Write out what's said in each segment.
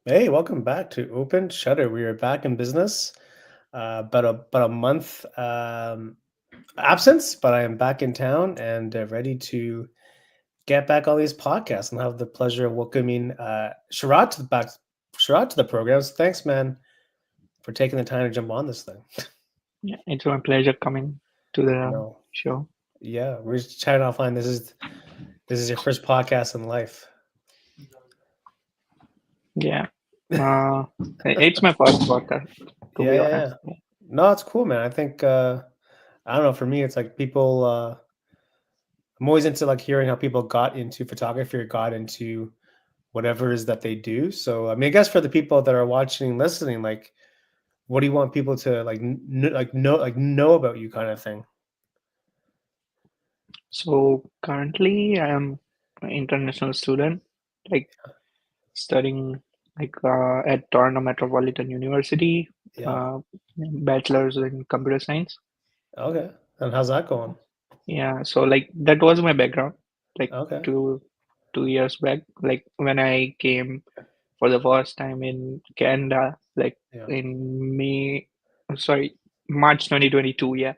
Hey, welcome back to Open Shutter. We are back in business. About a month absence, but I am back in town and ready to get back on these podcasts and have the pleasure of welcoming Sharad to the program. So thanks, man, for taking the time to jump on this thing. Yeah, it's my pleasure coming to the No, show. yeah, we're just chatting offline. This is your first podcast in life. Yeah, uh, it's my first podcast, to Yeah, be yeah, honest. yeah. No, it's cool, man. I think I don't know. For me, it's like people. I'm always into like hearing how people got into photography or got into whatever it is that they do. So I mean, I guess for the people that are watching, and listening, like, what do you want people to like, know about you, kind of thing? So currently, I am an international student, like studying at Toronto Metropolitan University, Yeah. uh, bachelor's in computer science. Okay. And how's that going? Yeah, so like that was my background, like Okay. two 2 years back, like when I came for the first time in Canada, like Yeah. in sorry, March 2022. Yeah.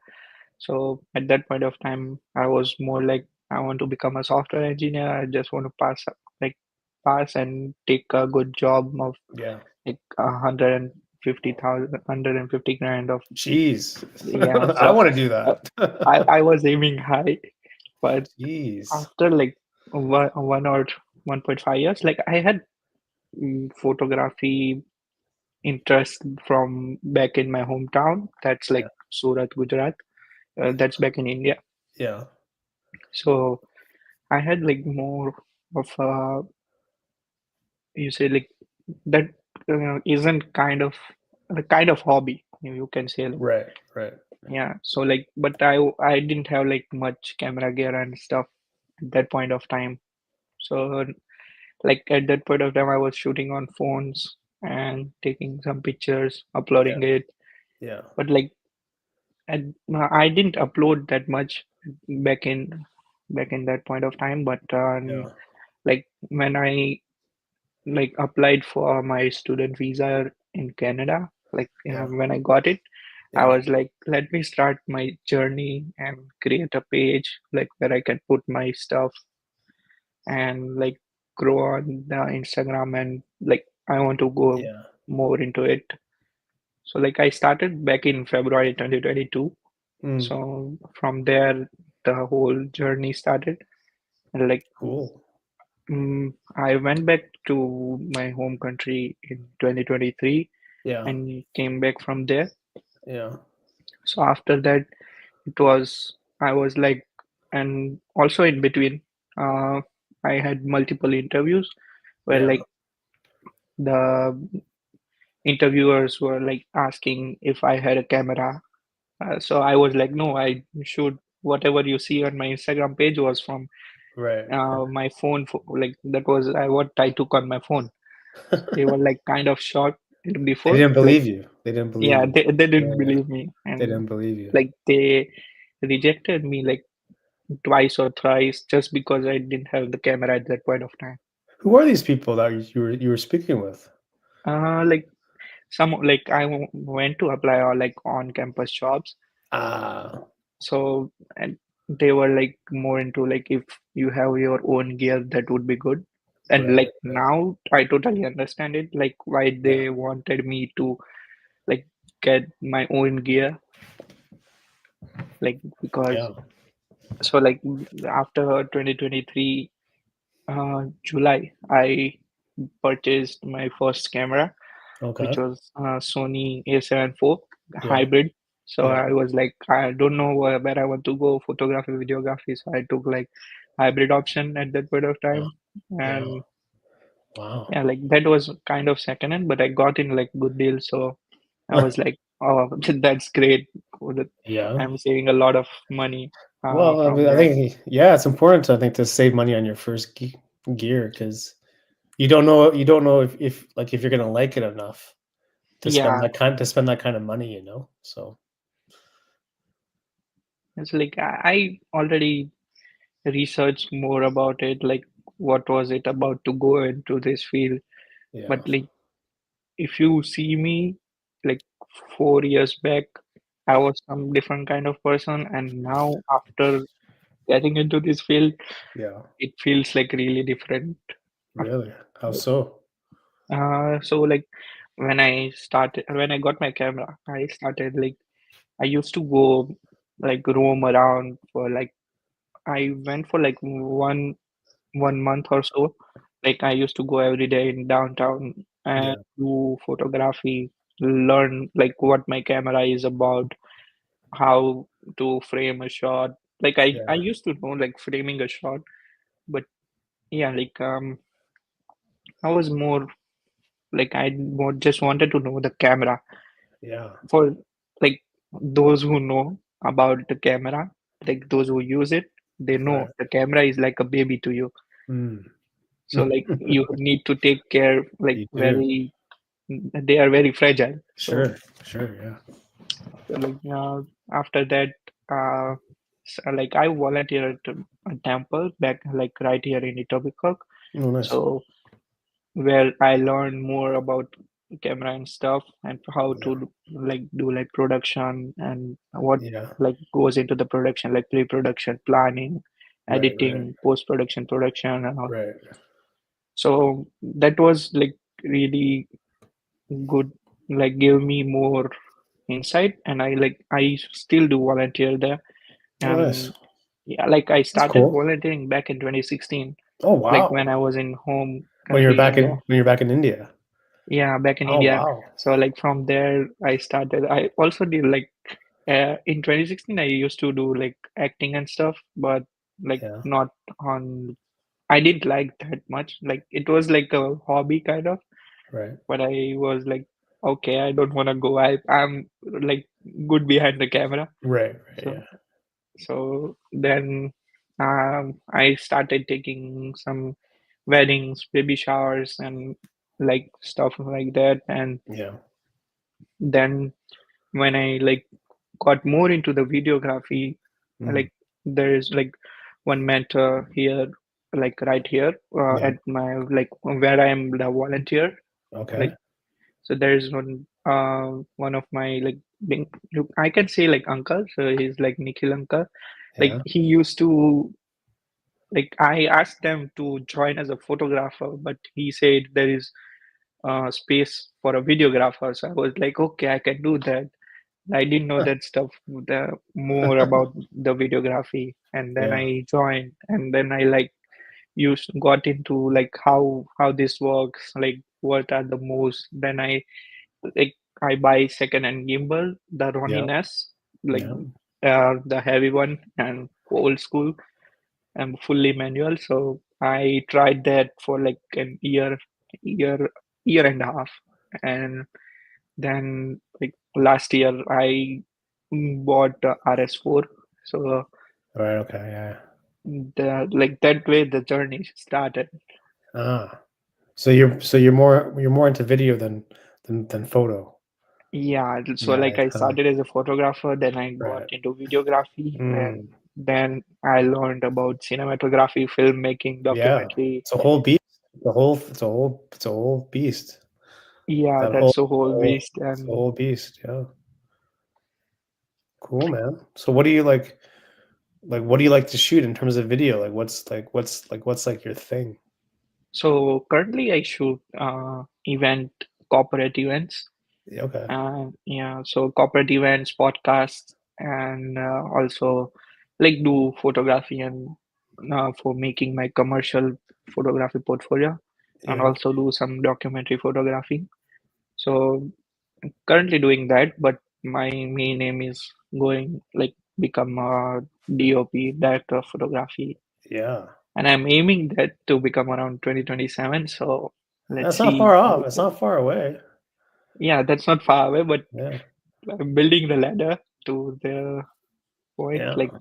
So at that point of time, I was more like, I want to become a software engineer. I just want to like pass and take a good job of Yeah. like 150,000, 150 grand of, Jeez. yeah. I So want to do uh, that. I was aiming high, but Jeez. after like one or 1.5 years, like I had photography interest from back in my hometown. That's Yeah. like Surat, Gujarat. That's back in India. Yeah. So I had like more of a, you say like that isn't kind of a kind of hobby. You can say like, Right. Right. yeah. So like, but I didn't have like much camera gear and stuff at that point of time. So like at that point of time, I was shooting on phones and taking some pictures, Yeah. uploading it. Yeah. But like, and I didn't upload that much back in back in that point of time. But Yeah. like when I like applied for my student visa in Canada, like Yeah. when I got it, I Yeah. was like, let me start my journey and create a page like where I can put my stuff and like grow on the Instagram, and like I want to go Yeah. more into it. So like I started back in February 2022. Mm. So from there, the whole journey started. And like Cool. I went back to my home country in 2023 Yeah. and came back from there. Yeah. So after that, it was I was like, and also in between, uh, I had multiple interviews where Yeah. like the interviewers were like asking if I had a camera. So I was like, no, I shoot whatever you see on my Instagram page was from Right. my phone. Like that was what I took on my phone. They were like kind of shocked They before, didn't like, believe you. They didn't believe yeah, you. they Yeah, didn't yeah. believe me, They and didn't believe you. like they rejected me like twice or thrice just because I didn't have the camera at that point of time. Who are these people that you were speaking with? Like some like went to apply or like on campus jobs. Ah, So and they were like more into like if you have your own gear, that would be good. And right, like right. now I totally understand it, like why Yeah, they wanted me to like get my own gear, like because yeah. so like after 2023 July, I purchased my first camera, which Okay. was Sony A7 IV Yeah, hybrid. So yeah, I was like, I don't know where I want to go, photography, videography. So I took like hybrid option at that point of yeah, time. yeah. And Wow. yeah, like that was kind of second hand, but I got in like good deal. So I was like, oh, that's great. Yeah. I'm saving a lot of money Well, I from mean, I there. think yeah, it's important, I think, to save money on your first gear because you don't know if like if you're gonna like it enough Yeah, to spend that kind of money, you know. So it's like I already research more about it, like what was it about to go into this field. yeah, But like if you see me like 4 years back, I was some different kind of person, and now after getting into this field, Yeah. it feels like really different. Really? How so? So like when I got my camera, I started like I used to go like roam around for like I went for like one month or so. Like I used to go every day in downtown and Yeah. do photography, learn like what my camera is about, how to frame a shot. Like I Yeah. used to know like framing a shot, but yeah, like I was more like I more just wanted to know the camera. Yeah. For like those who know about the camera, like those who use it, they know Right. the camera is like a baby to you. Mm. So like you need to take care like You do. very they are very fragile. So, Sure. Sure. Yeah. like after that, like I volunteered at a temple back like right here in Etobicoke. Oh, nice. So where I learned more about camera and stuff and how Yeah. to like do like production and what Yeah. like goes into the production, like pre-production, planning, Right. Right. editing, post-production, production, and all. Right. So that was like really good, like give me more insight, and I still do volunteer there. Oh, nice. And yeah, like I That's started cool. volunteering back in 2016, Oh, like wow. when I was in home When you're country back India. in when you're back in India. Yeah, back in Oh, India. wow. So like from there I started. I also did like in 2016 I used to do like acting and stuff, but like Yeah. not on. I didn't like that much. Like it was like a hobby kind of, Right. but I was like, okay, I don't want to go. I'm like good behind the camera. Right. Right. So Yeah. so then I started taking some weddings, baby showers, and like stuff like that. And Yeah. then when I like got more into the videography, Mm. like there's like one mentor here, like right here Yeah. at my like where I am the volunteer. Okay. Like so there's one of my like I can say like uncle. So he's like Nikhil uncle. Like Yeah. he used to like I asked them to join as a photographer, but he said there is space for a videographer. So I was like, okay, I can do that. I didn't know that stuff, the more about the videography, and then Yeah. I joined, and then I like used got into like how this works, like what are the moves. Then like I buy second-hand gimbal, the Yeah. Ronin S, like Yeah. the heavy one and old school and fully manual. So I tried that for like an year, year and a half, and then like last year I bought the RS4. So Right. Okay. Yeah. the like that way the journey started. Ah. So you're more into video than photo. Yeah, so Yeah. like It's I kind of started as a photographer, then I got right. into videography, and Mm. then I learned about cinematography, filmmaking, Yeah. documentary. It's a whole beast. It's a whole beast. Yeah, That whole, that's a whole whole beast. it's a And whole beast. Yeah. Cool, man. So what do you like? Like, what do you like to shoot in terms of video? Like, what's your thing? so currently I shoot corporate events. Yeah, okay. Yeah, so corporate events, podcasts, and also like do photography and for making my commercial photography portfolio, and Yeah. also do some documentary photography. So currently doing that, but my main aim is going like become a DOP, director of photography, Yeah. and I'm aiming that to become around 2027. So let's That's not see far how off. it It's goes. not far away. Yeah, that's not far away, but Yeah. I'm building the ladder to the point. Like, Yeah.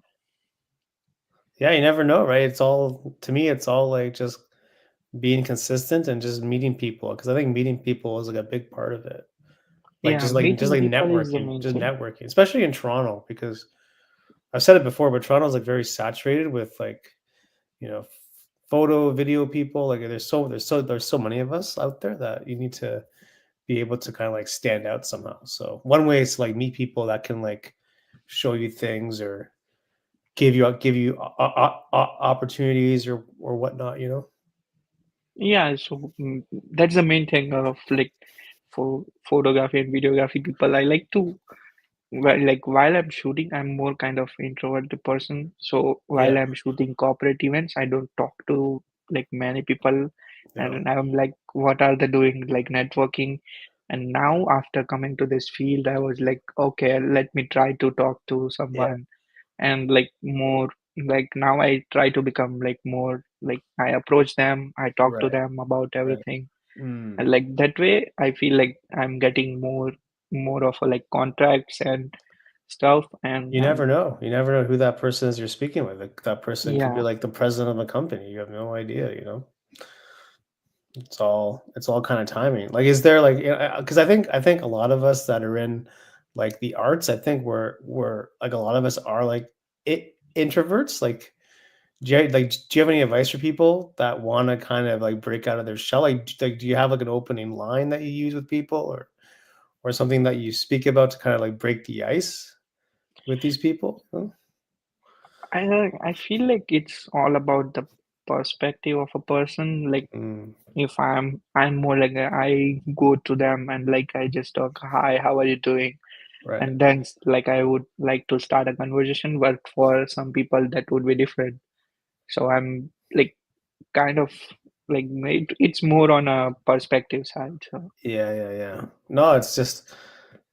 Yeah, you never know, right? It's all to me, it's all like just being consistent and just meeting people. Because I think meeting people is like a big part of it. Like yeah, just like just meeting like people is the networking, main just thing. networking, especially in Toronto, because I've said it before, but Toronto's like very saturated with like, you know, photo, video people. Like there's so many of us out there that you need to be able to kind of like stand out somehow. So one way is to like meet people that can like show you things or give you opportunities or whatnot, you know? Yeah, so that's the main thing of like for photography and videography people. I like to while I'm shooting, I'm more kind of introverted person. So while Yeah, I'm shooting corporate events, I don't talk to like many people, yeah, and I'm like, what are they doing? Like networking. And now after coming to this field, I was like, okay, let me try to talk to yeah, someone and like more like now I try to become like more like I approach them, I talk to right, them about right. everything. Mm. And like that way I feel like I'm getting more of a like contracts and stuff and You never know. You never know who that person is you're speaking with. Like, that person could be yeah, like the president of a company. You have no idea, you know? It's all kind of timing. Like, is there like, because I think a lot of us that are in like the arts, I think we're like a lot of us are like introverts. Like, do you have any advice for people that want to kind of like break out of their shell? Like, do you have like an opening line that you use with people, or something that you speak about to kind of like break the ice with these people? Huh? I feel like it's all about the perspective of a person. Like Mm, if I'm more like I go to them and like I just talk, hi, how are you doing? right. And then like I would like to start a conversation, but for some people that would be different. So I'm like kind of like it's more on a perspective side. So Yeah, yeah, yeah. No, it's just,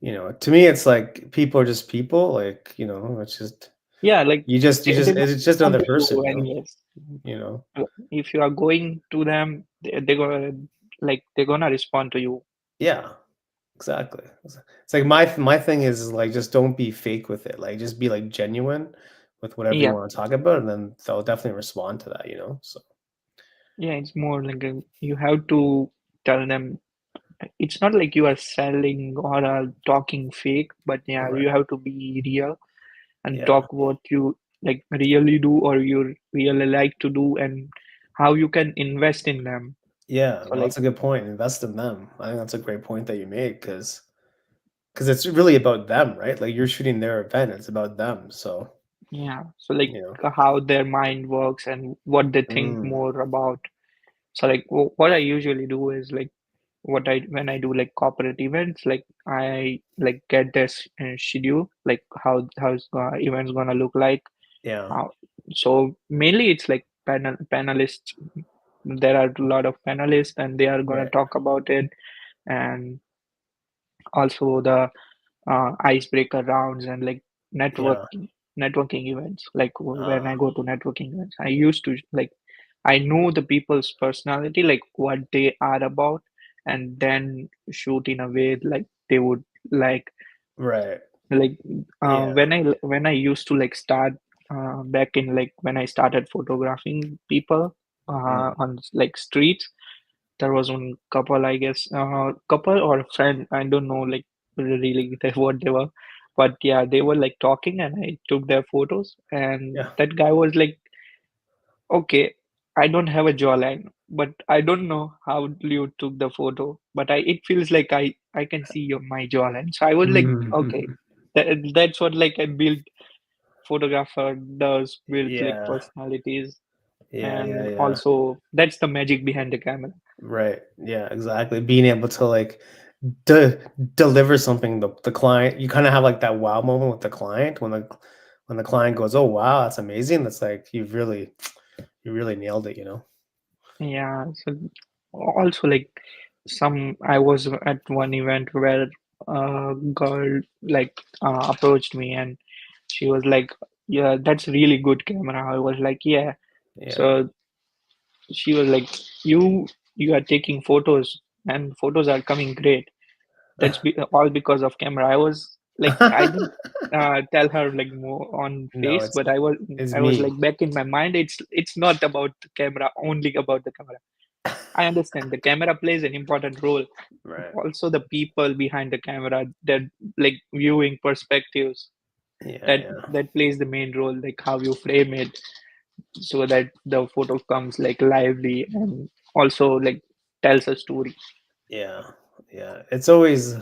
to me, it's like people are just people. Like, it's just yeah, like they will it's just respond another to person, you anyways. you know. If you are going to them, they're gonna like they're gonna respond to you. Yeah, exactly. It's like my thing is like just don't be fake with it. Like just be like genuine with whatever you Yeah, want to talk about, and then they'll definitely respond to that, So yeah, it's more like you have to tell them. It's not like you are selling or talking fake, but yeah, right. you have to be real and Yeah. talk what you like really do or you really like to do and how you can invest in them. Yeah, So no, like that's a good point. Invest in them. I think that's a great point that you made because it's really about them, right? Like you're shooting their event, it's about them. So, yeah, so like you know. how their mind works and what they think Mm, more about. So like what I usually do is like what I when I do like corporate events, like I like get this schedule, like how's events gonna look like. yeah. How so mainly it's like panelists. There are a lot of panelists and they are gonna Right. talk about it and also the icebreaker rounds and like Yeah. networking events. Like when Uh, I go to networking events, I used to like I know the people's personality, like what they are about, and then shoot in a way like they would like. right. Like Yeah. when I used to like start back in like when I started photographing people Mm, on like streets. There was one couple, I guess, couple or a friend. I don't know, like really what they were, but yeah, they were like talking, and I took their photos. And yeah. that guy was like, "Okay, I don't have a jawline, but I don't know how you took the photo, but it feels like I can see my jawline." So I was like, "Okay, Mhm. that's what like I build. Photographer does build like Yeah. personalities, Yeah, yeah, and yeah. also that's the magic behind the camera." Right. Yeah, exactly. Being able to like de deliver something the client, you kind of have like that wow moment with the client when the client goes, "Oh, wow, that's amazing." That's like you really nailed it, you know? Yeah, so also like I was at one event where a girl like approached me and she was like, "Yeah, that's really good camera." I was like, "Yeah." Yeah. So she was like, "You are taking photos and photos are coming great. All because of camera." I was like, I didn't tell her like more on No, face, it's but it's I was me. like back in my mind, it's not about the camera, only about the camera. I understand the camera plays an important role, but Right. also the people behind the camera, that like viewing perspectives, Yeah, that yeah. that plays the main role, like how you frame it so that the photo comes like lively and also like tells a story. Yeah. Yeah, it's always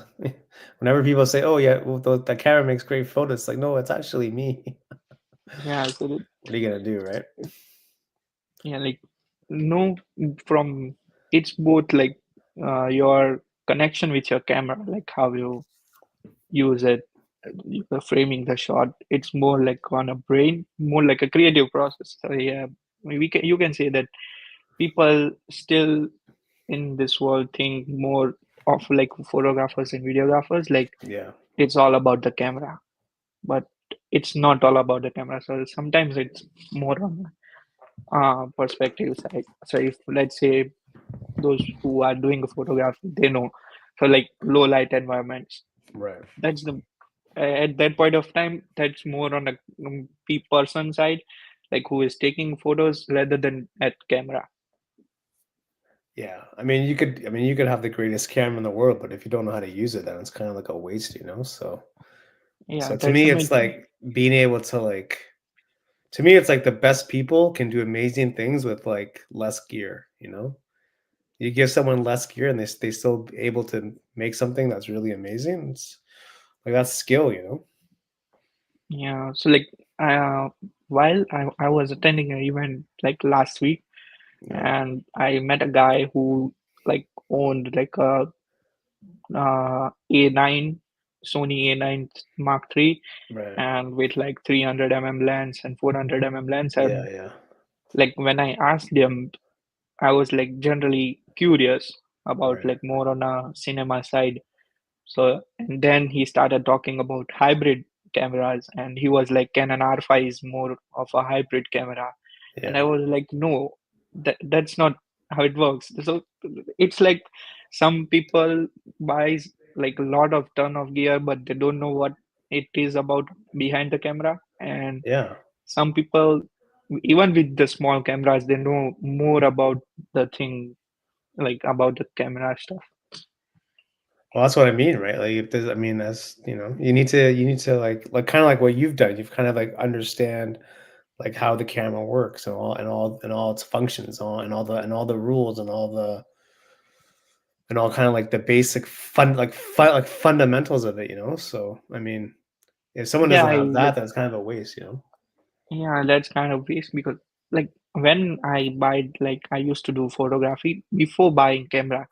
whenever people say, "Oh yeah, well, the camera makes great photos," it's like, no, it's actually me. Yeah, so What are you gonna do, right? yeah, like no, from it's both like your connection with your camera, like how you use it, you're framing the shot. It's more like on a brain, more like a creative process. So yeah, we can you can say that people still in this world think more of like photographers and videographers, like Yeah, it's all about the camera, but it's not all about the camera. So sometimes it's more on perspective side. So if let's say those who are doing a photography, they know. So like low light environments, right. that's the at that point of time, that's more on a person side, like who is taking photos rather than at camera. Yeah, I mean, you could have the greatest camera in the world, but if you don't know how to use it, then it's kind of like a waste, you know? So, Yeah, so to that's the me, main it's thing. like being able to like, to me, it's like the best people can do amazing things with like less gear, you know? You give someone less gear and they still able to make something that's really amazing. It's like that's skill, you know? Yeah, so like uh, while I was attending an event like last week, Yeah, and I met a guy who like owned like a A9 Sony A9 Mark III, right. and with like 300 lens and 400 lens. Yeah, And yeah, like when I asked him, I was like generally curious about right. like more on a cinema side. So, and then he started talking about hybrid cameras, and he was like, Canon R5 is more of a hybrid camera. And I Yeah, was like, no, that's not how it works. So it's like some people buys like a lot of ton of gear, but they don't know what it is about behind the camera. And yeah. some people, even with the small cameras, they know more about the thing, like about the camera stuff. Well, that's what I mean, right? Like, if there's, I mean, that's you need to like kind of like what you've done. You've kind of like understand like how the camera works and all its functions, all the rules and all kind of like the basic like fundamentals of it, you know. So I mean, if someone Yeah, doesn't I have that, like then it's kind of a waste, you know. Yeah, that's kind of waste because like when I buy like I used to do photography before buying camera.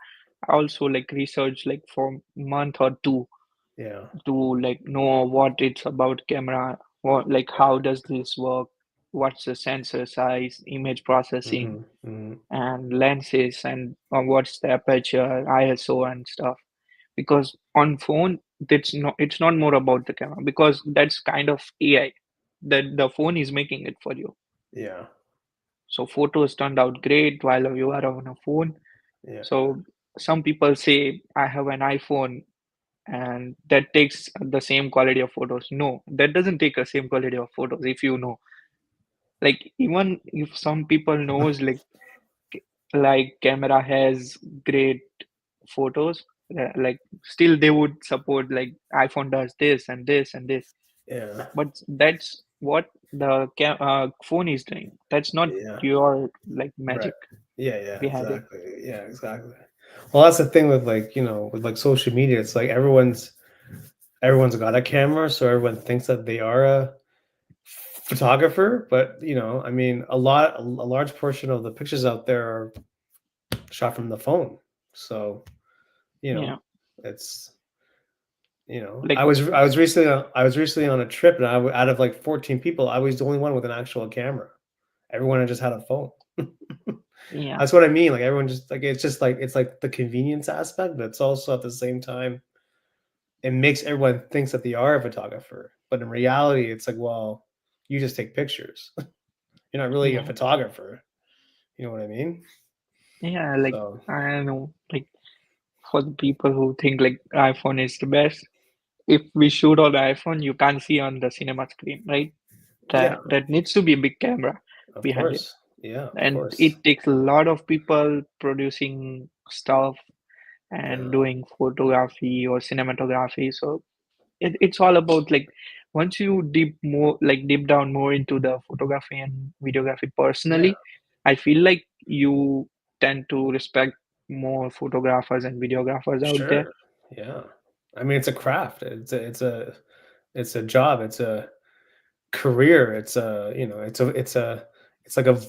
I also like research like for month or two Yeah. to like know what it's about camera, what like Yeah. how does this work, what's the sensor size, image processing, Hmm. Hmm. and lenses, and what's the aperture, ISO and stuff. Because on phone, it's not more about the camera because that's kind of AI that the phone is making it for you. Yeah. So photos turned out great while you are on a phone. Yeah. So some people say I have an iPhone and that takes the same quality of photos. No, that doesn't take the same quality of photos if you know. Like even if some people knows like camera has great photos, like still they would support like iPhone does this and this and this. Yeah. But that's what the phone is doing. That's not Yeah. your like Right. magic Yeah. Yeah. behind it. Exactly. Yeah. Exactly. Well, that's the thing with like with like social media. It's like everyone's got a camera, so everyone thinks that they are a photographer. But I mean, a large portion of the pictures out there are shot from the phone. So you Yeah, know, it's like I was recently on a trip, and out of like 14 people, I was the only one with an actual camera. Everyone had just had a phone. yeah, That's what I mean. Like everyone it's like the convenience aspect, but it's also at the same time it makes everyone thinks that they are a photographer. But in reality, it's like, well, you just take pictures. You're not really a yeah, photographer. You know what I mean? yeah. Like So I don't know, like for the people who think like iPhone is the best, if we shoot on the iPhone, you can't see on the cinema screen, right? yeah, That needs to be a big camera of behind it, course. Yeah, of and course. it takes a lot of people producing stuff and Yeah, doing photography or cinematography. So it's all about like once you deep down more into the photography and videography yeah, personally, I feel like you tend to respect more photographers and videographers out there. Sure. Yeah. I mean, it's a craft. It's a job. It's a career. It's a, it's like a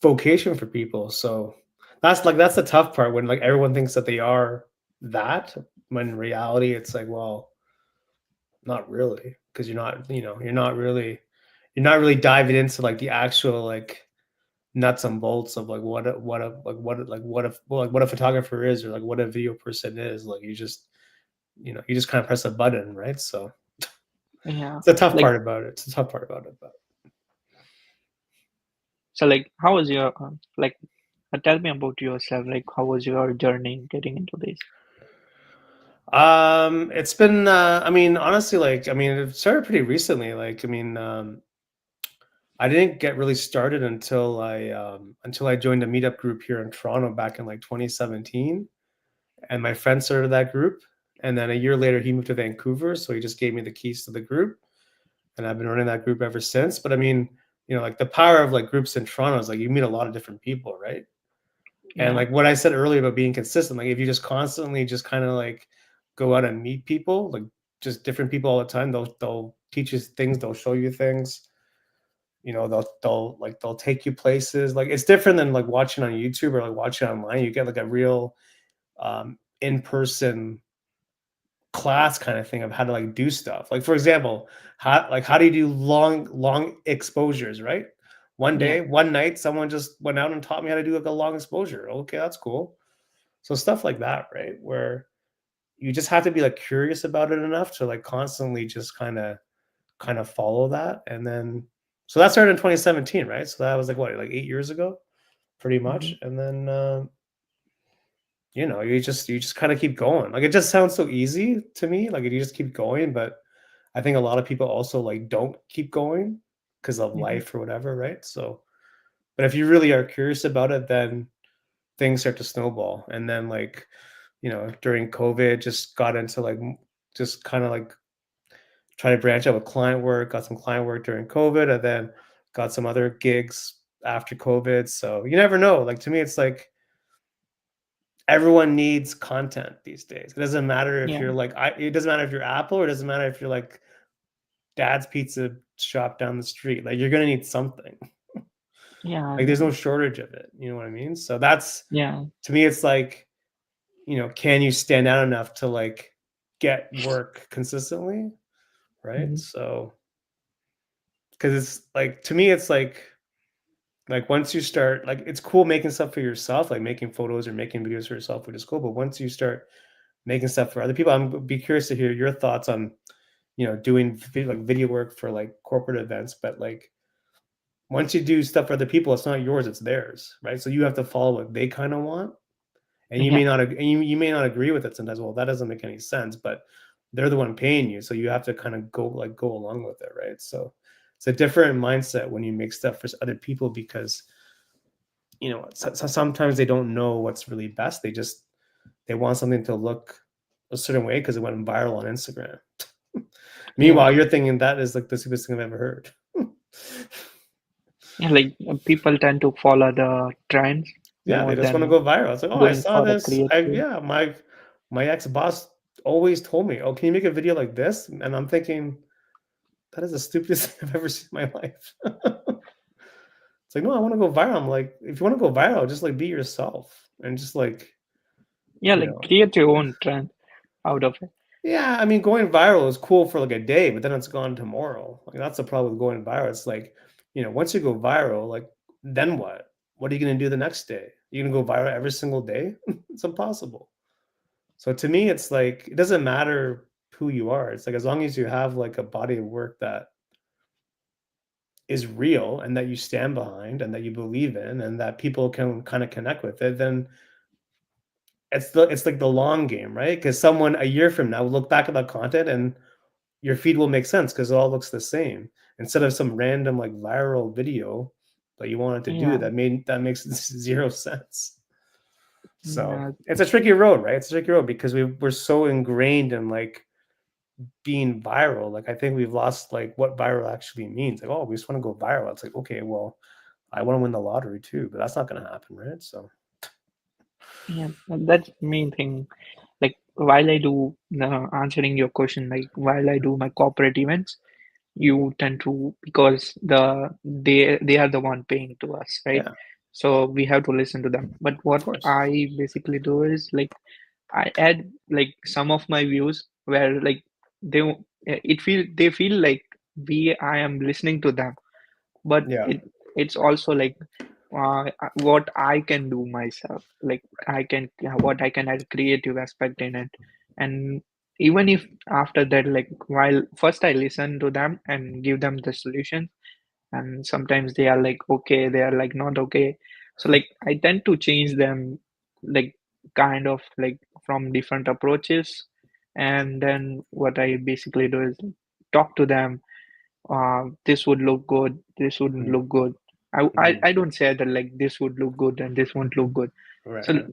vocation for people. So that's the tough part when like everyone thinks that they are that, when in reality it's like, well, not really, because you're not really diving into like the actual like nuts and bolts of like what a photographer is, or like what a video person is. Like you just kind of press a button, right? So Yeah. it's a tough Like, part about it. It's a tough part about it, but so like, how was your, like, tell me about yourself. Like, how was your journey getting into this? it's been I mean, honestly, like, I mean, it started pretty recently. Like, I mean, I didn't get really started until I joined a meetup group here in Toronto back in like 2017, and my friend started that group. And then a year later, he moved to Vancouver, so he just gave me the keys to the group, and I've been running that group ever since. But I mean, like the power of like groups in Toronto is like you meet a lot of different people, right? And Yeah. like what I said earlier about being consistent, like if you just constantly just kind of like go out and meet people, like just different people all the time, they'll teach you things, they'll show you things, they'll take you places. Like it's different than like watching on YouTube or like watching online. You get like a real in-person class kind of thing of how to like do stuff. Like for example, how do you do long exposures, right? One Yeah. day, one night, someone just went out and taught me how to do like a long exposure. Okay, that's cool. So stuff like that, right? Where you just have to be like curious about it enough to like constantly just kind of follow that. And then so that started in 2017, right? So that was like what, like 8 years ago, pretty Hmm. much. And then you just kind of keep going. Like it just sounds so easy to me. Like you just keep going, but I think a lot of people also like don't keep going because of Hmm. life or whatever, right? So, but if you really are curious about it, then things start to snowball. And then like, during COVID, just got into like just kind of like try to branch out with client work, got some client work during COVID, and then got some other gigs after COVID. So you never know. Like to me, it's like everyone needs content these days. It doesn't matter if Yeah. you're like it doesn't matter if you're Apple, or it doesn't matter if you're like dad's pizza shop down the street. Like you're gonna need something. Yeah. I Like there's no know. shortage of it. You know what I mean? So that's, Yeah. to me, it's like, can you stand out enough to like get work consistently? Right. Hmm. So because it's like, to me, it's like once you start, like it's cool making stuff for yourself, like making photos or making videos for yourself, which is cool. But once you start making stuff for other people, I'm be curious to hear your thoughts on, doing like video work for like corporate events. But like once you do stuff for other people, it's not yours, it's theirs, right? So you have to follow what they kind of want. And you Yeah. may not you may not agree with it sometimes. Well, that doesn't make any sense, but they're the one paying you, so you have to kind of go along with it, right? So it's a different mindset when you make stuff for other people, because sometimes they don't know what's really best. They want something to look a certain way because it went viral on Instagram. Yeah. Meanwhile, you're thinking that is like the stupidest thing I've ever heard. Yeah. Like, people tend to follow the trends Yeah, they more just want to than go viral. It's like, oh, I going saw for a this. I creative. Yeah, my ex boss always told me, "Oh, can you make a video like this?" And I'm thinking, that is the stupidest thing I've ever seen in my life. It's like, no, I want to go viral. I'm like, if you want to go viral, just like be yourself and just like, Yeah. you Like, know, create your own trend out of it. yeah. I mean, going viral is cool for like a day, but then it's gone tomorrow. Like that's the problem with going viral. It's like, once you go viral, like then what? What are you gonna do the next day? You gonna go viral every single day? It's impossible. So to me, it's like it doesn't matter who you are. It's like as long as you have like a body of work that is real and that you stand behind and that you believe in and that people can kind of connect with it, then it's like the long game, right? Because someone a year from now will look back at that content and your feed will make sense because it all looks the same. Instead of some random like viral video that you wanted to do Yeah. that makes zero sense. So Yeah. it's a tricky road, right? It's a tricky road because we're so ingrained in like being viral. Like I think we've lost like what viral actually means. Like, oh, we just want to go viral. It's like, okay, well, I want to win the lottery too, but that's not going to happen, right? So Yeah, that's the main thing. Like while I do answering your question, like while I do my corporate events, you tend to because they are the one paying to us, right? Yeah, So we have to listen to them. But of what course. I basically do is like I add like some of my views where like they feel like we I am listening to them, but Yeah, it's also like what I can do myself. Like I can what I can add creative aspect in it, and even if after that, like while first I listen to them and give them the solution, and sometimes they are like okay, they are like not okay. So like I tend to change them, like kind of like from different approaches, and then what I basically do is talk to them this would look good, this wouldn't mm, look good. mm, I don't say that like this would look good and this won't look good. So right.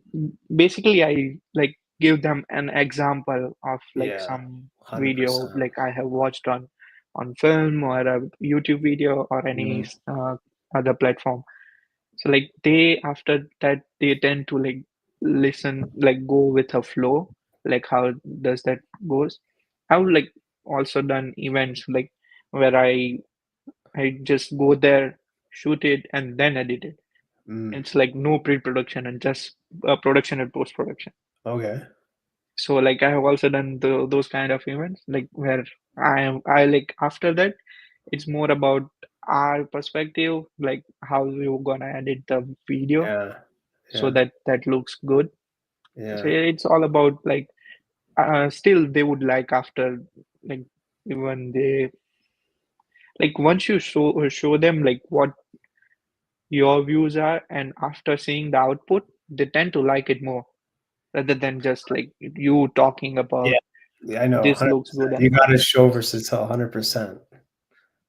basically, I like give them an example of like Yeah, some video 100%. like I have watched on film or a YouTube video or any Mm, other platform. So like they after that they tend to like listen like go with a flow like how does that goes. I've like also done events like where I just go there, shoot it, and then edit it. mm, It's like no pre-production and just production and post-production. okay. So like I have also done those kind of events like where I like after that it's more about our perspective, like how we're gonna edit the video Yeah, so yeah, that that looks good. So yeah, yeah, it's all about like still they would like after like even they like once you show them like what your views are, and after seeing the output, they tend to like it more rather than just like you talking yeah. about Yeah, I know, this looks 100%. good You and all. gotta show versus tell, 100%.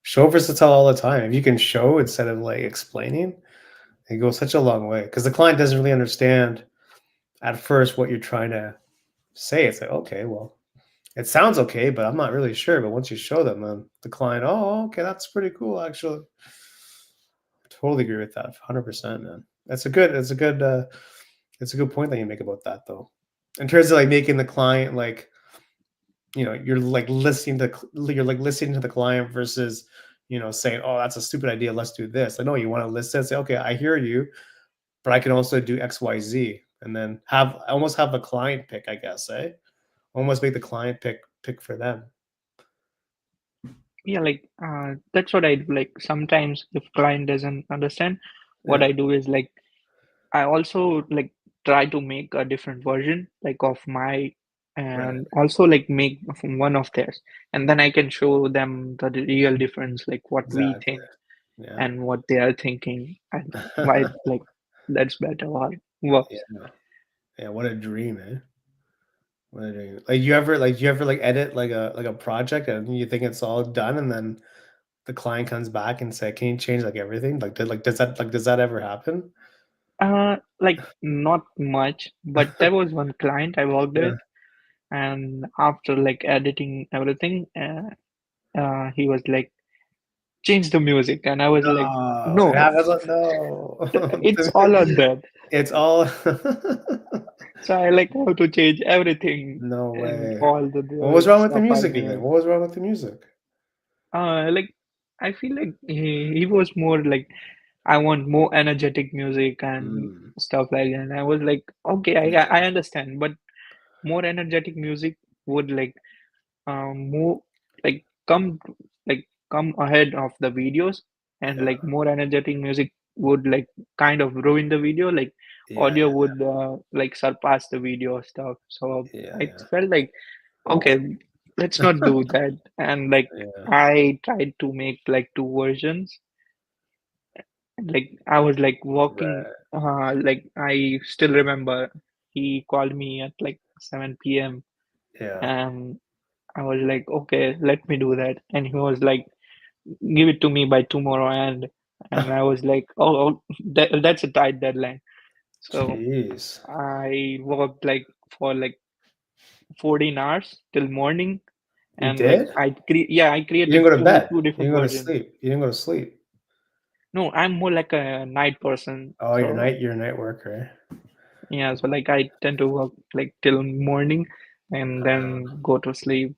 Show versus tell all the time. If you can show instead of like explaining, it goes such a long way because the client doesn't really understand at first what you're trying to say. It's like, okay, well, it sounds okay, but I'm not really sure. But once you show them, the client, oh, okay, that's pretty cool, actually. Totally agree with that, 100%, man. It's a good point that you make about that, though. In terms of like making the client like, you're like listening to the client versus, saying, oh, that's a stupid idea. Let's do this. Like, no, you want to listen, say, okay, I hear you, but I can also do X, Y, Z, and then almost have the client pick, I guess, eh? Almost make the client pick for them. Yeah, like that's what I do. Like sometimes if client doesn't understand, what Yeah, I do is like I also like try to make a different version like of my right. and also like make from one of theirs, and then I can show them the real difference, like what we Exactly. think Yeah. and what they are thinking and why like that's better or works. Yeah. Yeah. What a dream, eh? What a dream. Like you ever edit like a project and you think it's all done and then the client comes back and say, "Can you change like everything?" Does that ever happen? Like not much, but there was one client I worked Yeah. with, and after like editing everything, he was like, change the music, and I was like, No, it no, happens. No, it's all on that. it's all. So I like have to change everything No and way. all What was the wrong with the stuff I music even? made. What was wrong with the music? Like I feel like he was more like I want more energetic music and Mm, stuff like that. And I was like, okay, I yeah, understand, but more energetic music would like more like come ahead of the videos, and yeah, like more energetic music would like kind of ruin the video. Like yeah, audio yeah, would like surpass the video stuff. So yeah, I yeah, felt like okay, let's not do that. And like yeah. I tried to make like two versions. Like I was like walking, Right. like I still remember he called me at like 7 p.m. Yeah. and I was like, okay, let me do that. And he was like, give it to me by tomorrow. And I was like, oh, that's a tight deadline. So Jeez. I worked like for like 14 hours till morning, You and like did? I You created didn't go to two bed. two You different didn't go to versions. sleep. You didn't go to sleep. No, I'm more like a night person. Oh, So you're a night worker. Eh? Yeah, so like I tend to work like till morning and Uh, then go to sleep.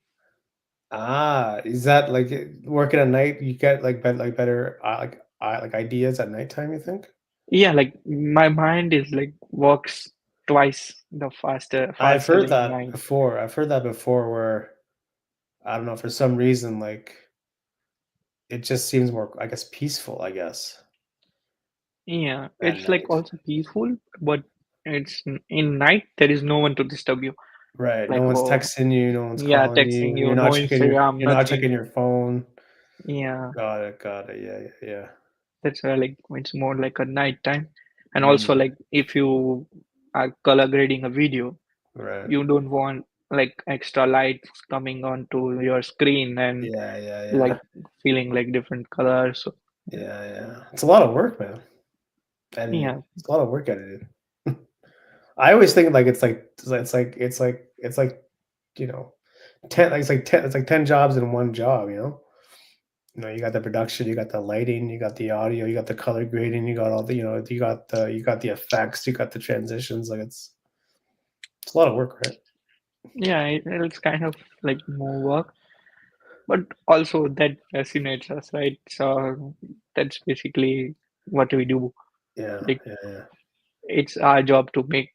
is that like working at night? You get like better like ideas at nighttime. You think? Yeah, like my mind is like works twice the I've faster heard in that night. before. I've heard that before. Where I don't know for some reason like it just seems more, I guess, peaceful. I guess Yeah, at it's like night. also peaceful, but it's in night there is no one to disturb you. Right. No Like, one's oh, texting you. No one's yeah, calling texting you. you, no Instagram, You're not checking nothing. your phone. Yeah, Got it. Got it. Yeah. Yeah. Yeah. that's why like it's more like a night time. And also Mm, like if you are color grading a video, right. you don't want like extra lights coming onto your screen and Yeah. Yeah. like Yeah. feeling like different colors. So, Yeah. Yeah. It's a lot of work, man. Editing. yeah, It's a lot of work editing. I always think like it's like you know 10 like, it's like 10 jobs in one job. You know, you got the production, you got the lighting, you got the audio, you got the color grading, you got all the, you got the effects, you got the transitions. Like it's a lot of work, right? yeah, it's kind of like more work, but also that fascinates us, right? So that's basically what we do. Yeah, Like yeah, yeah. it's our job to make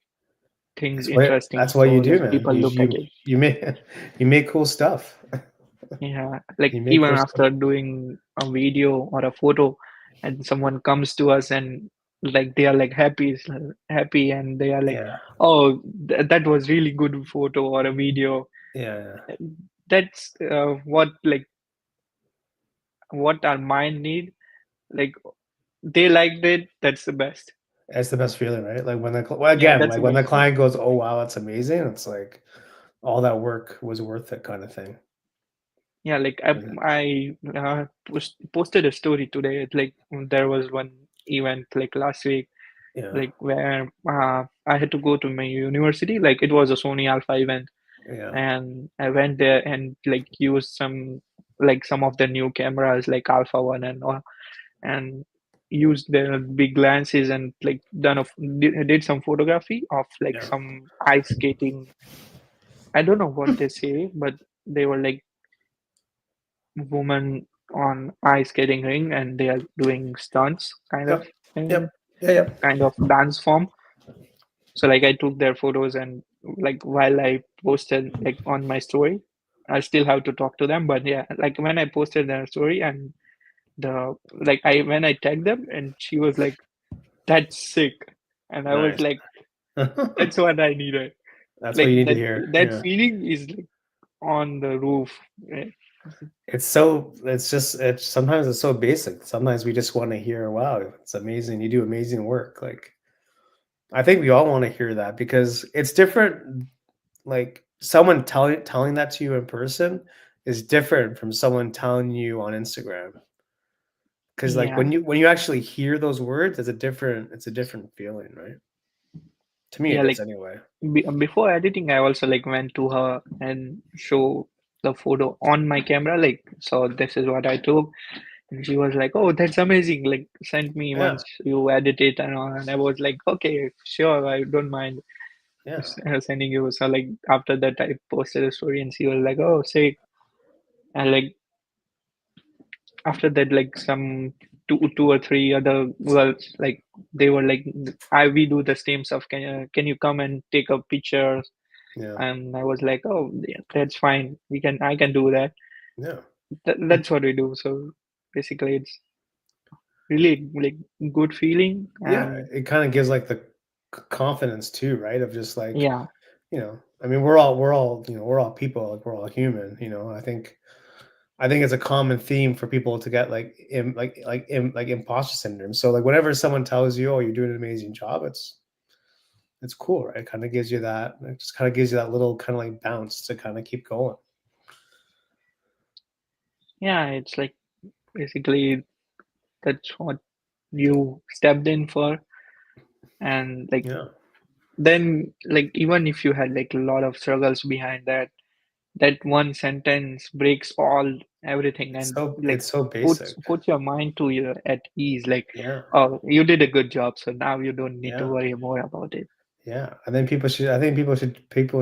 things interesting That's what so you do, like man. people look at it. You make you make cool stuff. Yeah, like You make even cool stuff. after doing a video or a photo and someone comes to us and like they are like happy and they are like, Yeah, oh, that was really good photo or a video. yeah, yeah. That's what like what our mind need. Like they liked it, that's the best. That's the best feeling, right? Like when well, Yeah, again, that's like the when the best feeling. client goes, "Oh wow, that's amazing." It's like all that work was worth it, kind of thing. Yeah, like Mhm. I posted a story today. It's like there was one event like last week, Yeah, like where I had to go to my university. Like it was a Sony Alpha event, yeah, and I went there and like used some of the new cameras like Alpha One and all, and used the big lenses and like did some photography of like yeah, some ice skating. I don't know what they say, but they were like woman on ice skating ring and they are doing stunts kind of yep, thing, yep, yeah, yep, kind of dance form. So like I took their photos and like while I posted like on my story, I still have to talk to them. But yeah, like when I posted their story and the like I when I tagged them and she was like, "That's sick," and I was nice. like, "That's what I needed." That's what Like you need to hear. that Yeah. feeling is like on the roof. Right? It's sometimes it's so basic. Sometimes we just want to hear, wow, it's amazing. You do amazing work. Like I think we all want to hear that because it's different. Like someone telling that to you in person is different from someone telling you on Instagram. Because like Yeah, when you actually hear those words, it's a different feeling, right? To me, yeah. it is Like anyway. before editing, I also like went to her and show the photo on my camera. Like, so this is what I took, and she was like, "Oh, that's amazing! Like, send me Yeah, once you edit it." And all. And I was like, "Okay, sure, I don't mind yeah, sending you." So like after that, I posted a story, and she was like, "Oh, sick!" And like after that, like some two or three other girls, like they were like, "I we do the same stuff. Can you come and take a picture?" yeah, And I was like, oh, yeah, that's fine. I can do that. yeah, That's what we do. So basically, it's really like good feeling. yeah. And It kind of gives like the confidence too, right? Of just like yeah, I mean, we're all people, like we're all human. I think it's a common theme for people to get like like imposter syndrome. So like whenever someone tells you, "Oh, you're doing an amazing job," it's cool, right? It kind of gives you that. It just kind of gives you that little kind of like bounce to kind of keep going. yeah, it's like basically that's what you stepped in for. And like Yeah, then, like even if you had like a lot of struggles behind that, that one sentence breaks all everything and like it's so basic. puts your mind to your at ease. Like, Yeah, oh, you did a good job, so now you don't need to yeah, worry more about it. Yeah, I think people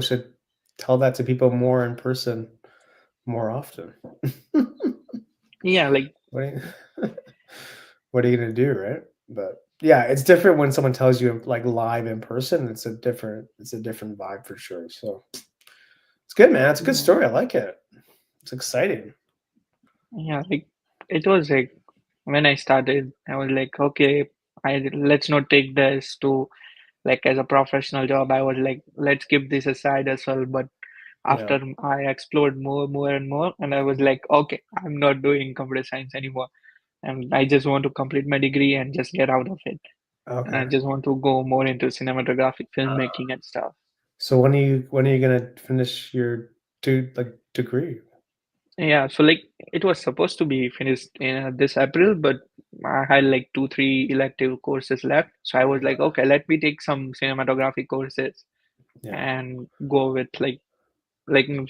should tell that to people more in person more often. Yeah, like What are you what are you gonna do, right? But yeah, it's different when someone tells you like live in person. It's a different vibe for sure. So it's good, man. It's a good yeah, story. I like it. It's exciting. yeah, like it was like when I started, I was like, okay, I let's not take this to like as a professional job. I was like, let's keep this aside as well. But Yeah. after I explored more and more, and I was like, okay, I'm not doing computer science anymore, and I just want to complete my degree and just get out of it. And I Okay. just want to go more into cinematographic Uh, filmmaking and stuff. so when are you gonna finish your degree? Yeah, so like it was supposed to be finished in this April, but I had like 2, 3 elective courses left. So I was like, Uh, okay, let me take some cinematography courses yeah. and go with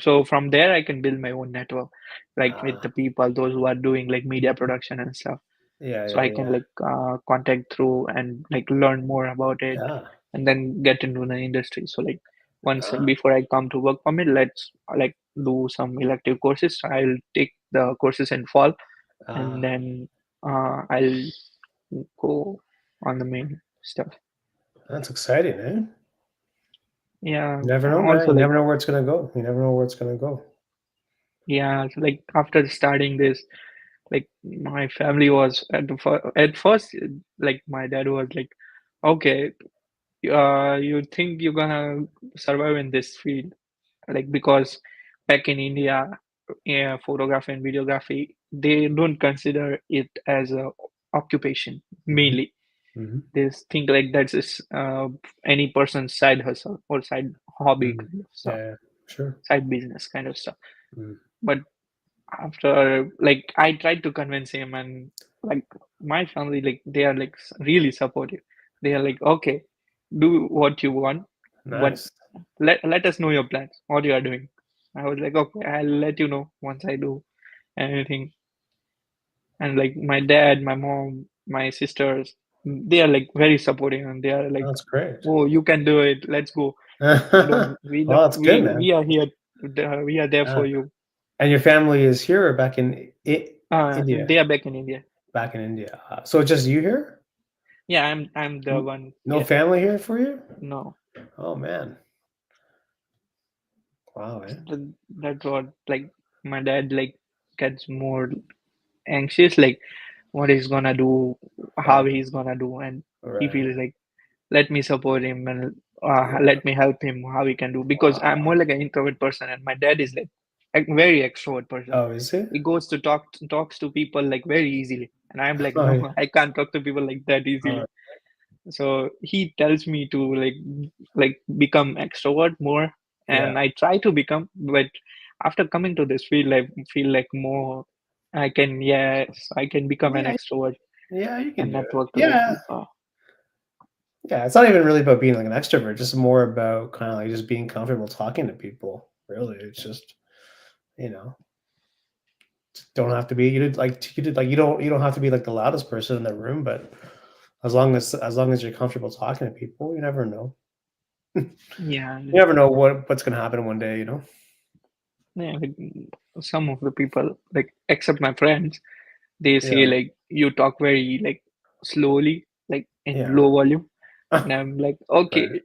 so from there I can build my own network, like with Uh, the people, those who are doing like media production and stuff. yeah, So yeah, I can yeah. like contact through and like learn more about it Yeah. and then get into the industry. So like once Uh, before I come to work permit, let's like do some elective courses. So I'll take the courses in fall and uh, then I'll go on the main stuff. that's exciting, eh? Yeah, You never know, man. also You like never know where it's gonna go. You never know where it's gonna go. yeah, so like after starting this, like my family was at first like my dad was like, okay, you think you're gonna survive in this field, like because back in India, yeah, photography and videography, they don't consider it as a occupation Mhm, mainly. mhm, They think like that's just any person's side hustle or side hobby mhm. kind of stuff, Yeah, yeah, sure. side business kind of stuff. Mm. But after like I tried to convince him, and like my family, like they are like really supportive. They are like, okay, do what you want, but Nice. let us know your plans, what you are doing. I was like, okay, I'll let you know once I do anything. And like my dad, my mom, my sisters, they are like very supportive, and they are like, That's great. oh, you can do it, let's go. We Well, don't that's good, man. we are here, we are there Uh, for you. and your family is here or back in India? They are back in India. Back in India. So it's just you here? Yeah, I'm the N one No here. family here for you? No, Oh, man. Wow, eh? that's what like my dad like gets more anxious, like what he's gonna do, how Right, he's gonna do, and he right. feels like let me support him and Yeah. let me help him how he can do because I'm Wow. more like an introvert person and my dad is like a very extrovert person. Oh, is it? He goes to talks to people like very easily, and I'm like Oh, no, yeah. I can't talk to people like that Oh, easily. So he tells me to like become extrovert more, yeah. and I try to become, but after coming to this field, I feel like more I can, yes, I can become an Yeah, extrovert yeah, you can and do it. network to the Yeah. people. Yeah, it's not even really about being like an extrovert, just more about kinda like just being comfortable talking to people, really. It's just, you know, don't have to be you don't have to be like the loudest person in the room, but as long as you're comfortable talking to people, you never know. Yeah, You never know what's gonna happen one day, you know? yeah, like, some of the people, like except my friends, they say Yeah, like you talk very like slowly, like in yeah. low volume, and I'm like, okay, Right.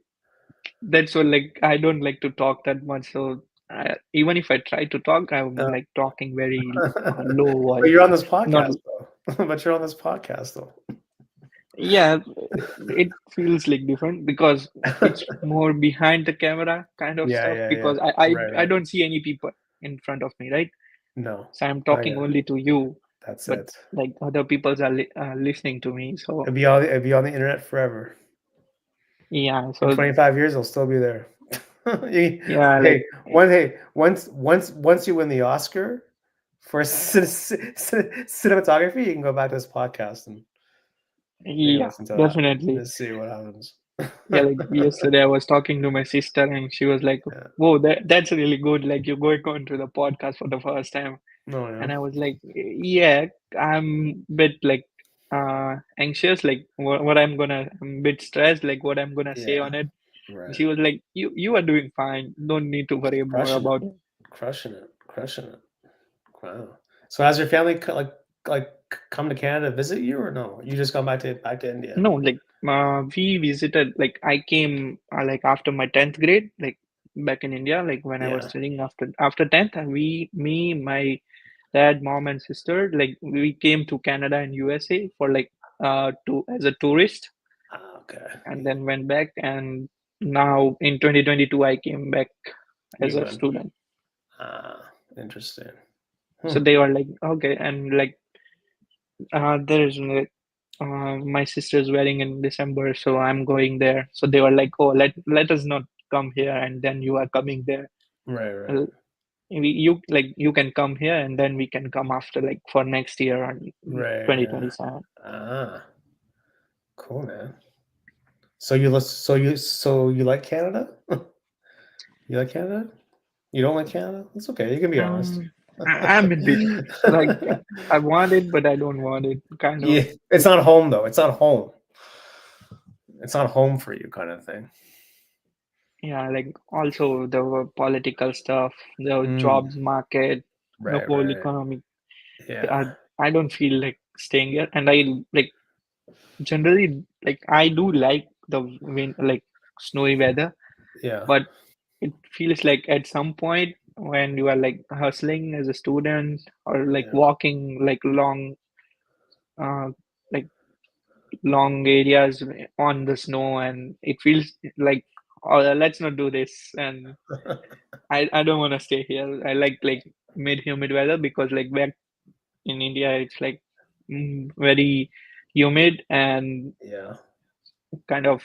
that's what like I don't like to talk that much. So even if I try to talk, I'm Uh, like talking very low but volume. you're on this Not podcast though. But you're on this podcast though. yeah, it feels like different because it's more behind the camera kind of Yeah, stuff yeah, yeah. because I Right. don't see any people in front of me, right? No. So I'm I talking got only to you, That's but it. like other people are listening to me. So It'll be on the internet forever. yeah, In so 25 years, it'll still be there. You yeah, like once you win the Oscar for cinematography, you can go back to this podcast and you can yeah, listen to that definitely. and see what happens. Yeah, like yesterday I was talking to my sister and she was like, Yeah. "Whoa, that's really good. Like you're going on to the podcast for the first time." No, And yeah. I was like, "Yeah, I'm a bit like anxious, like I'm a bit stressed, like what I'm gonna say Yeah. on it." Right. She was like, you are doing fine. Don't need to worry more Crushing it. about it. Crushing it. Crushing it. Wow. So has your family come to Canada to visit you or no? You just gone back to India? No, like we visited. Like I came like after my 10th grade, like back in India, like when I was Yeah. studying after 10th, and me, my dad, mom, and sister, like we came to Canada and USA for like to as a tourist, Ah, okay. and then went back. And now in 2022, I came back as You a went. student. Ah, interesting. So Hmm. they were like, okay, and like there is my sister's wedding in December, so I'm going there. So they were like, oh, let us not come here, and then you are coming there. Right, right. Uh, you can come here, and then we can come after like for next year on Right, yeah. 2027. Ah, cool, man. So you like Canada? You like Canada? You don't like Canada? It's okay. You can be honest. I'm in between. Like I want it, but I don't want it. Kind of. Yeah, it's not home though. It's not home. It's not home for you, kind of thing. Yeah, like also the political stuff, the Mm, jobs market, the right, whole right. economy. Yeah, I, I don't feel like staying here, and I like generally like I do like the wind, like snowy weather, yeah, but it feels like at some point when you are like hustling as a student or like yeah. walking like uh, like long areas on the snow, and it feels like, oh, let's not do this, and I don't want to stay here. I like mid humid weather because like back in India it's like very humid and Yeah. kind of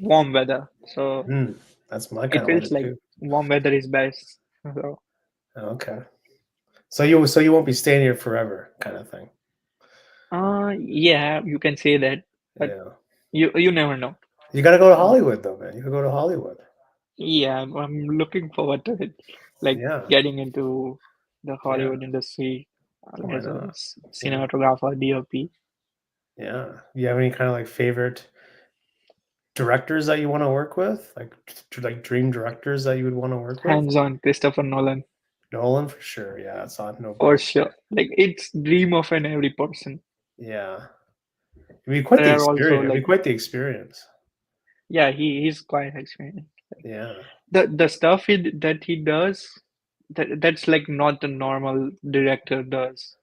warm weather. So Mm, that's my it kind of feels weather like too. warm weather is best. So, Okay. So you won't be staying here forever, kind of thing. yeah, you can say that, but Yeah. you never know. You got to go to Mm, Hollywood though, man. You got to go to Hollywood. Yeah, I'm looking forward to it, like Yeah. getting into the Yeah. Hollywood industry Why as a not? Yeah. cinematographer, DOP, Yeah. You have any kind of like favorite directors that you want to work with? Like dream directors that you would want to work with? hands-on Christopher Nolan Nolan for sure. Yeah, it's not for nobody. sure. Like it's dream of an every person. Yeah. It'd be quite the There are also experience. It'd be like, quite the experience. yeah, he's quite experienced. Yeah. The stuff that he does, that's like not the normal director does.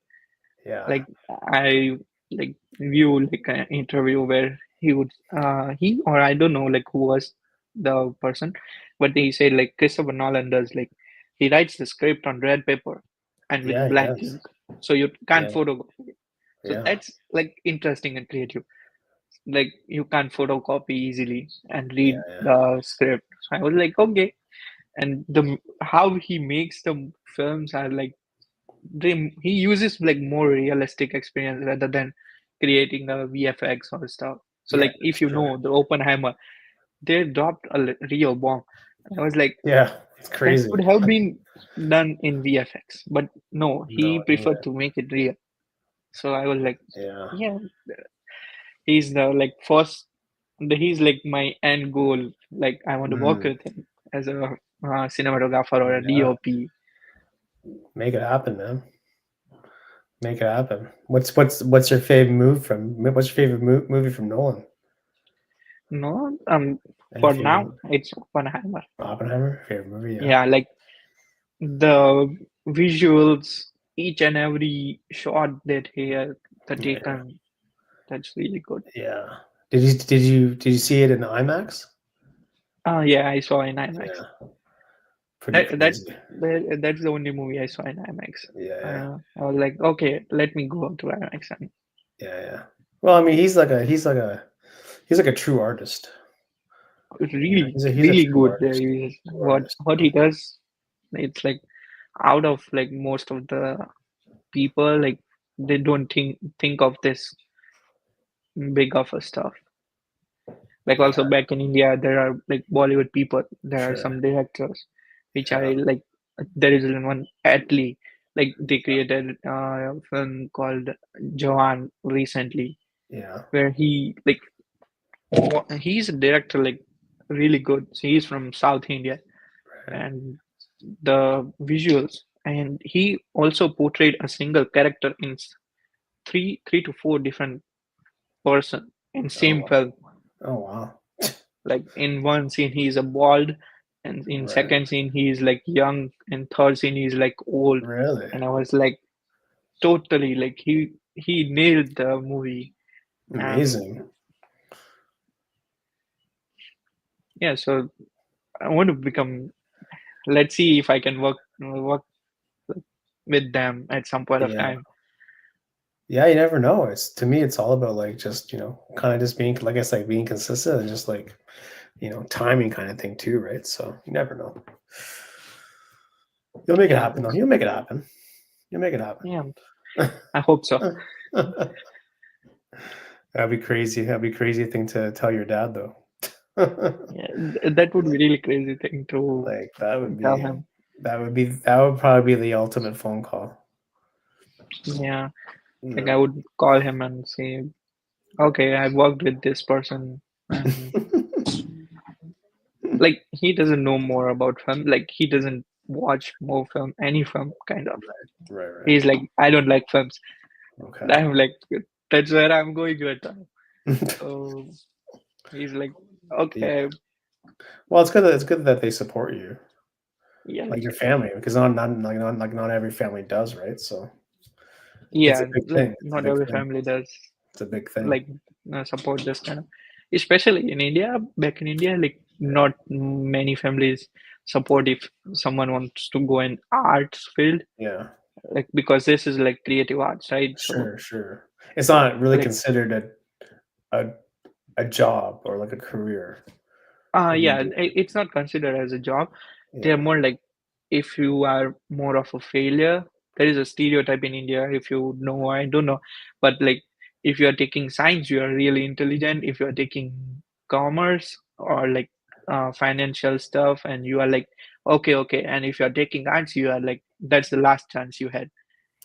Yeah. Like I like view like an interview where he would he or I don't know like who was the person, but he said like Christopher Nolan does like he writes the script on red paper and Yeah, with he blank does. ink, so you can't Yeah. photocopy it. So Yeah. that's like interesting and creative. Like you can't photocopy easily and read Yeah. Yeah. the script. So I was like, okay. And the how he makes the films are like he uses like more realistic experience rather than creating a VFX or stuff. So Yeah, like if that's you true. know the Oppenheimer, they dropped a real bomb. And I was like, Yeah. It's that crazy. could have been done in VFX, but no, he No, yeah. preferred to make it real. So I was like, Yeah. yeah, he's the like first, he's like my end goal. Like I want to work Mm. with him as a cinematographer or a Yeah. DOP. Make it happen, man. Make it happen. What's your favorite what's your favorite movie from Nolan? No, Any for now favorite it's Oppenheimer. Oppenheimer? Favorite movie? Yeah. Yeah, like the visuals, each and every shot that he had the Yeah. taken, that's really good. Yeah. Did you see it in IMAX? Yeah, I saw in IMAX. Yeah. Pretty That's crazy. that's the only movie I saw in IMAX. Yeah, yeah. I was like, okay, let me go to IMAX and Yeah, yeah. Well, I mean, he's like a true artist. You know, really, he's a really true good. artist. True artist, What you know? he does, it's like out of like most of the people, like they don't think of this big of a stuff. Like Yeah, also back in India, there are like Bollywood people. There are sure. some directors, which Yeah, I like. There is one Atlee, like they created a film called Jawan recently, yeah. where he like he's a director like really good. So he's from South India, Right. and the visuals, and he also portrayed a single character in three to four different person in Oh same wow. film. Oh wow. Like in one scene he's a bald, and in Right. second scene he's like young, and third scene he's like old. Really And I was like totally like he nailed the movie. And amazing. yeah, so I want to become. Let's see if I can work with them at some point of Yeah. time. Yeah, you never know. It's to me, it's all about like just, kind of just being, like I said, being consistent and just like, timing kind of thing too, right? So you never know. You'll make it Yeah, happen though. You'll make it happen. You'll make it happen. yeah, I hope so. That'd be crazy. That'd be a crazy thing to tell your dad though. Yeah, that would be really crazy thing to Like that would tell be him. that would probably be the ultimate phone call. Yeah, like I No. would call him and say, okay, I worked with this person, and like he doesn't know more about film. Like he doesn't watch more film, any film, kind of. Right, right. He's like, I don't like films. Okay. I'm like, that's where I'm going right now. So he's like, Yeah. okay, Well, it's good that they support you, yeah, like your family, because not every family does, right? So it's a yeah. big Like thing. It's a not big every thing. family does It's a big thing. like support this kind of, especially in India. Back in India, like Yeah. not many families support if someone wants to go in arts field, Yeah. like because this is like creative arts, right? So Sure, sure. It's not really like considered a a job or like a career when you yeah, do it. it's not considered as a job. They're Yeah. more like if you are more of a failure. There is a stereotype in India, if you know, I don't know, but like if you are taking science, you are really intelligent. If you are taking commerce or like financial stuff, and you are like, okay, okay. And if you are taking arts, you are like, that's the last chance you had.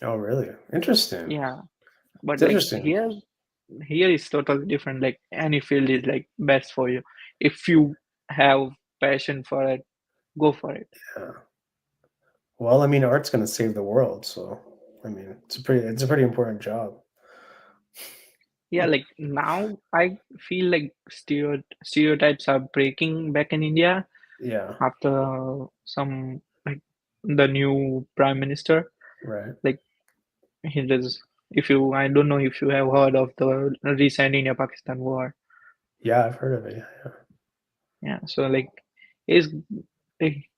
Oh, really? Interesting. Yeah, but It's like interesting. here is totally different. Like any field is like best for you if you have passion for it, go for it. Yeah. Well, I mean, art's gonna save the world, so I mean, it's a pretty important job. Yeah, like now I feel like stereotypes are breaking back in India Yeah. after some like the new prime minister. Right. Like he does. If you, I don't know if you have heard of the recent India-Pakistan war. Yeah, I've heard of it. Yeah. Yeah, so like he's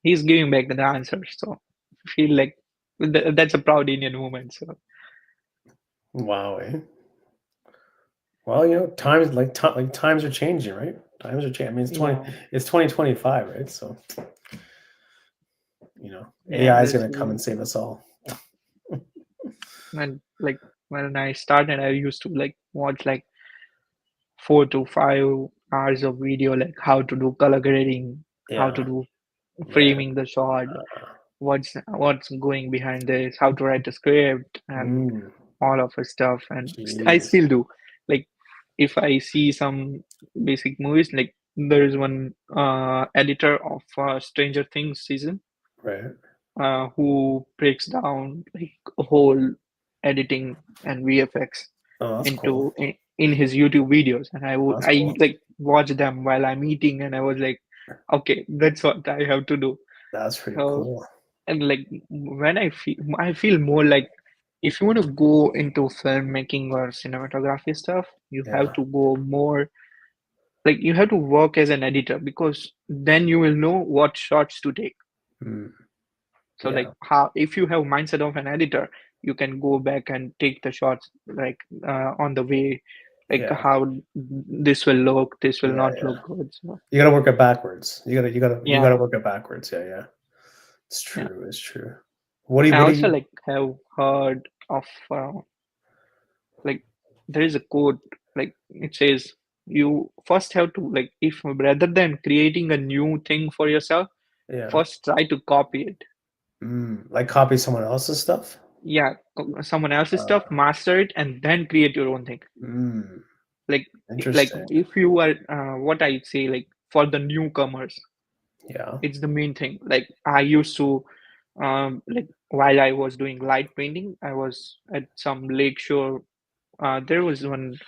he's giving back the answers. So I feel like that's a proud Indian moment. So Wow. Eh? Well, times are changing, right? Times are changing. I mean, yeah, it's 2025, right? So yeah, AI is that's gonna come and save us all. and like when I started, I used to like watch like 4 to 5 hours of video, like how to do color grading, how to Yeah. do Right. framing the shot, what's going behind this, how to write a script, and Mm, all of the stuff. And I jeez. still do. Like if I see some basic movies, like there is one editor of Stranger Things season Right. who breaks down like a whole editing and VFX Oh, that's cool. into in his YouTube videos, and That's I cool. like watch them while I'm eating, and I was like, okay, that's what I have to do. That's pretty So cool. and like when I feel more like if you want to go into filmmaking or cinematography stuff, you have Yeah. to go more like you have to work as an editor because then you will know what shots to take. Mm, So yeah. like how if you have mindset of an editor, you can go back and take the shots like on the way, like Yeah. how this will look, this will Yeah. not Yeah. look good. So You gotta work it backwards. You gotta yeah, work it backwards. Yeah. Yeah. It's yeah. true. It's true. What do you? I What do also you? like have heard of like there is a quote like it says you first have to like if rather than creating a new thing for yourself, Yeah. first try to copy it. Like copy someone else's stuff. Yeah, someone else's Uh, stuff, master it, and then create your own thing. mm, like like interesting. if you are what I say like for the newcomers. Yeah. It's the main thing. Like I used to, like while I was doing light painting, I was at some lake shore. There was one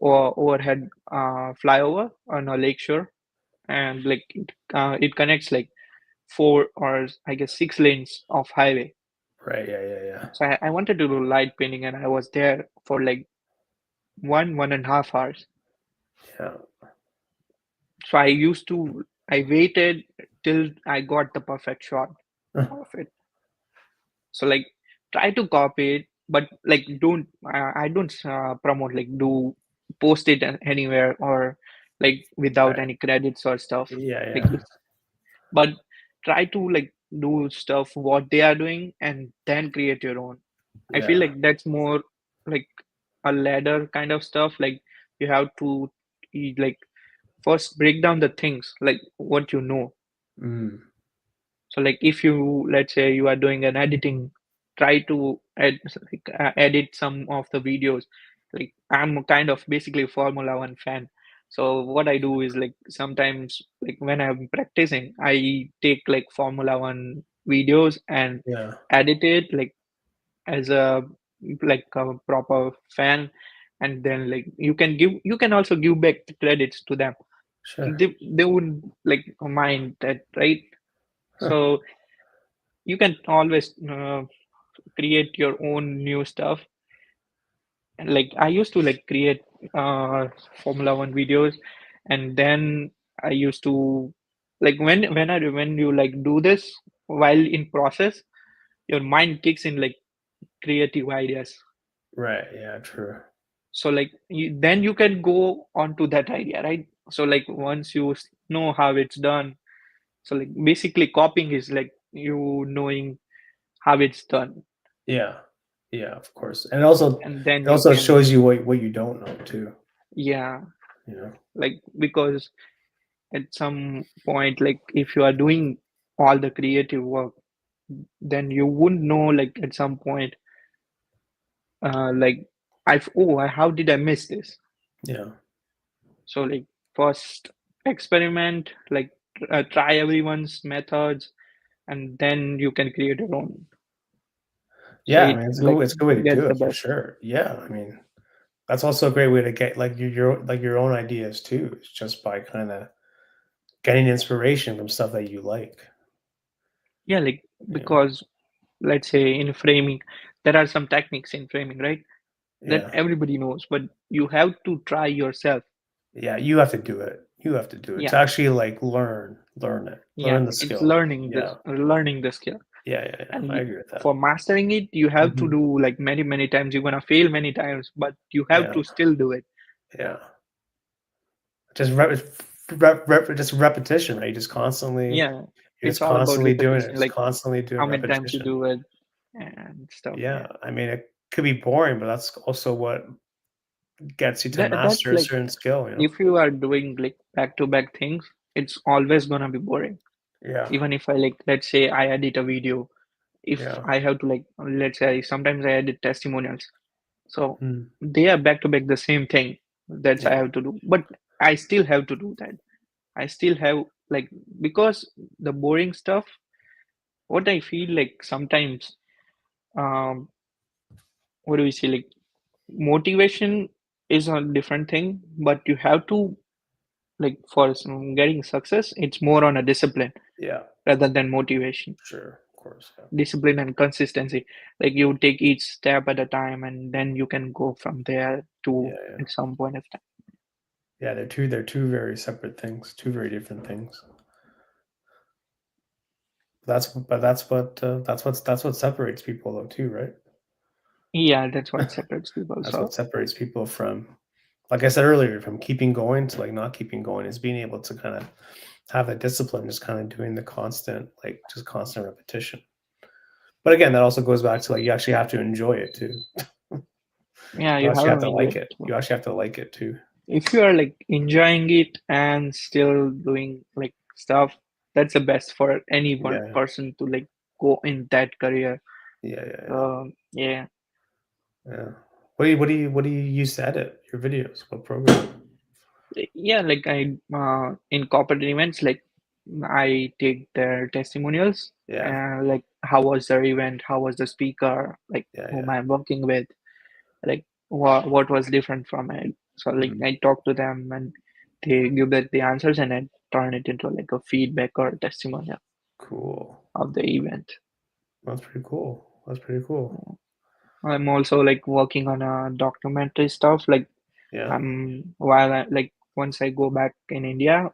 overhead flyover on a lake shore, and like it connects like four or I guess six lanes of highway. Right. Yeah. Yeah. Yeah. So I wanted to do light painting, and I was there for like 1.5 hours. Yeah. So I waited till I got the perfect shot of it. So like try to copy it, but like don't I don't promote like do post it anywhere or like without Right. any credits or stuff Yeah. like Yeah. this. But try to like do stuff what they are doing and then create your own. I feel Yeah. like that's more like a ladder kind of stuff. Like you have to like first break down the things like what you know. Mm. So like if you let's say you are doing an editing, try to edit some of the videos. Like I'm kind of basically Formula One fan. So what I do is like sometimes like when I'm practicing, I take like Formula One videos and Yeah. edit it like as a proper fan, and then like you can also give back the credits to them. Sure. They wouldn't like mind that, right? Huh. So you can always create your own new stuff. And like I used to like create uh Formula One videos, and then I used to like when you like do this while in process, your mind kicks in like creative ideas. Right. Yeah. True. So like then you can go on to that idea, right? So like once you know how it's done, so like basically copying is like you knowing how it's done, Yeah. Yeah. Of course. And also, and it then you also can, shows you what you don't know too. yeah, You know. like because at some point, like if you are doing all the creative work, then you wouldn't know like at some point, like how did I miss this? Yeah. So like first experiment, like try everyone's methods, and then you can create your own. So Yeah. I it mean, it's a like it's a good way to gets do the it for best. sure. Yeah. I mean, that's also a great way to get like your own ideas too. It's just by kind of getting inspiration from stuff that you like. Yeah, like You know. because let's say in framing, there are some techniques in framing, right? That Yeah. everybody knows, but you have to try yourself. Yeah. You have to do it. You have to do it to Yeah, actually like learn yeah, the it's skill. Yeah. learning the skill. Yeah. Yeah. Yeah. And I agree with that. for mastering it, you have to Mhm. do like many times. You're gonna fail many times, but you have Yeah. to still do it. Yeah. Just just repetition, right? Yeah, You're it's just all about constantly doing it, repetition, just like constantly doing how many times you repetition. do it and stuff. Yeah, Yeah, I mean, it could be boring, but that's also what gets you to that's master a like certain skill, you know? if you are doing like back to back things, it's always gonna be boring. Yeah, Even if I like, let's say I edit a video, if yeah, I have to like, let's say sometimes I edit testimonials, so mm, they are back to back the same thing. That's I yeah, have to do, but I still have to do that. I still have like because the boring stuff. What I feel like sometimes, um, what do we say? Like motivation is a different thing, but you have to like for getting success, it's more on a discipline yeah, rather than motivation. sure, of course, yeah. Discipline and consistency. Like you take each step at a time, and then you can go from there Yeah, to yeah. at some point of time. Yeah, they're two very separate things, two very different things. That's what separates people though too, right? Yeah, that's what separates people. That's what So separates people from, like I said earlier, from keeping going to like not keeping going is being able to kind of have that discipline, just kind of doing the constant, like just constant repetition. But again, that also goes back to like you actually have to enjoy it too. yeah, You you have actually to have to enjoy like it. it. You actually have to like it too. If you are like enjoying it and still doing like stuff, that's the best for any one Yeah, person to like go in that career. yeah, yeah, yeah, Yeah, yeah. What do you use to edit your videos? What program? Yeah, like I in corporate events, like I take their testimonials Yeah, and like how was their event, how was the speaker, like yeah, whom yeah. I'm working with, like what was different from it. So like Mm, I talk to them and they give the answers and I turn it into like a feedback or a testimonial cool. of the event. That's pretty cool. That's pretty cool. I'm also like working on a documentary stuff. Like Yeah. while like once I go back in India,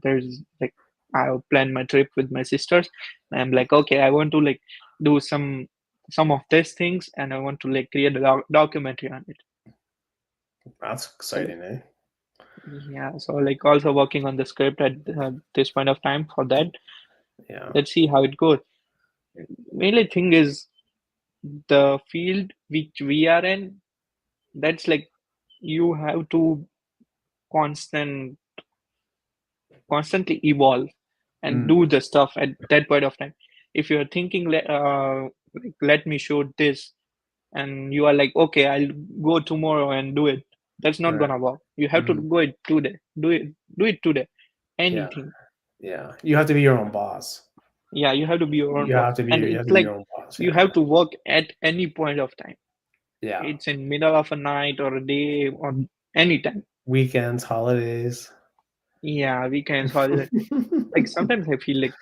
there's like I'll plan my trip with my sisters. And I'm like, okay, I want to like do some of these things, and I want to like create a documentary on it. That's So exciting, eh? yeah, so like also working on the script at this point of time for that. Yeah. Let's see how it goes. Mainly thing is the field which we are in. That's like you have to constant constantly evolve and Mm, do the stuff at that point of time. If you're thinking, like, let me shoot this, and you are like, okay, I'll go tomorrow and do it. That's not right. gonna work. You have to Mm, go it today. Do it today. yeah. Anything. Yeah. You have to be your own boss. Yeah, you have to be your own You boss, have to be. and You have it's to be like your own boss. you Yeah. have to work at any point of time. Yeah. It's in middle of a night or a day or any time. Weekends, holidays. Yeah, weekends, holiday. Like sometimes I feel like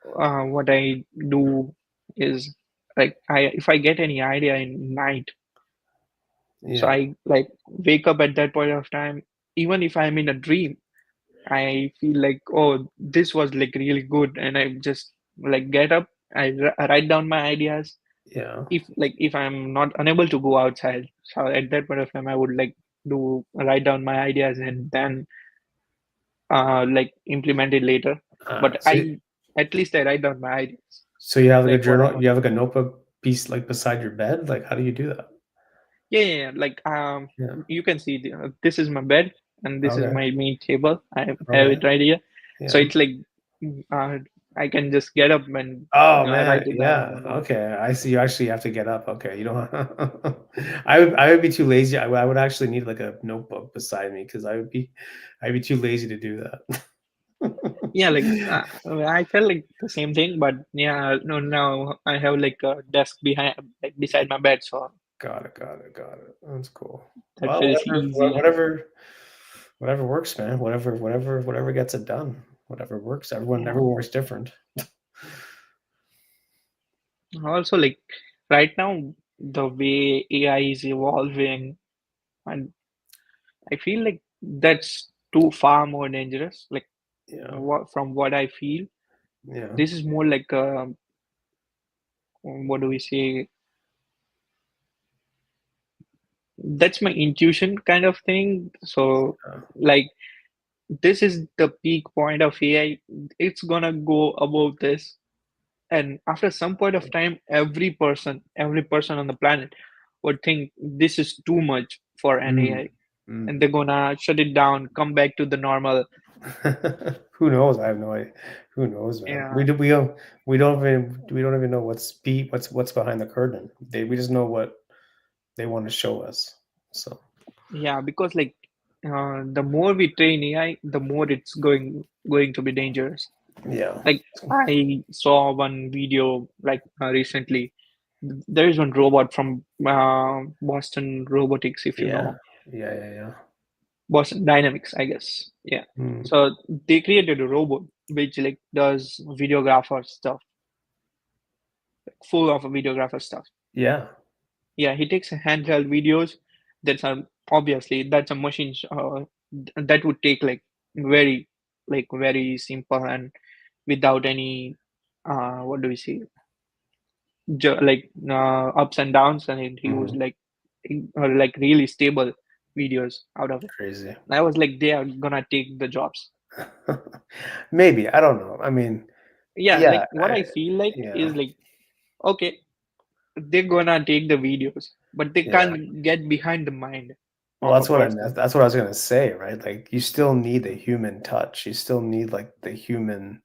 what I do is like I if I get any idea in night, so Yeah. I like wake up at that point of time. Even if I'm in a dream, I feel like, oh, this was like really good, and I just like get up. I write down my ideas. Yeah. If I'm not unable to go outside, so at that point of time, I would like do write down my ideas and then like implement it later. But So, I at least I write down my ideas, so you have like a like what I journal. want You to have like a do. notebook piece like beside your bed. Like, how do you do that? Yeah. Like Yeah. you can see this is my bed and this is Okay. my main table. I have Okay. it right here. So Yeah. it's like uh, I can just get up and Oh man, write it down yeah. or do it. Okay, I see. You actually have to get up. Okay, you don't. I would be too lazy. I would actually need like a notebook beside me because I'd be too lazy to do that. Yeah, like I felt like the same thing, but yeah, no, now I have like a desk behind, like beside my bed, so Got it. Got it. Got it. That's cool. that Well, feels easy. whatever works, man. Whatever gets it done. Whatever works. Yeah. Everyone works different. Also, like right now, the way AI is evolving, and I feel like that's too far more dangerous. Like Yeah. from what I feel, Yeah. this is more like what do we say? That's my intuition kind of thing. So Yeah. like this is the peak point of AI. It's gonna go above this, and after some point of time, every person on the planet would think this is too much for an Mm, AI, and mm. they're gonna shut it down, come back to the normal. Who knows? I have no idea. Who knows, man? Yeah, We don't even know what's behind the curtain. We just know what they want to show us. So yeah, because like the more we train AI, the more it's going to be dangerous. yeah, Like I saw one video like recently. There is one robot from Boston Robotics, if you yeah, know yeah, yeah, yeah. Boston Dynamics, I guess. Yeah. Mm. So they created a robot which like does videographer stuff, full of videographer stuff. Yeah, Yeah, he takes handheld videos. That's a obviously that's a machine that would take very very simple and without any what do we say ups and downs, and he was mhm. like really stable videos out of it. Crazy. I was like, they are gonna take the jobs. Maybe I don't know. I mean, Yeah, yeah, like what I feel like yeah, is like, okay, they're gonna take the videos, but they yeah. can't get behind the mind Well, of a person. that's what I was gonna say, right? Like, you still need the human touch. You still need like the human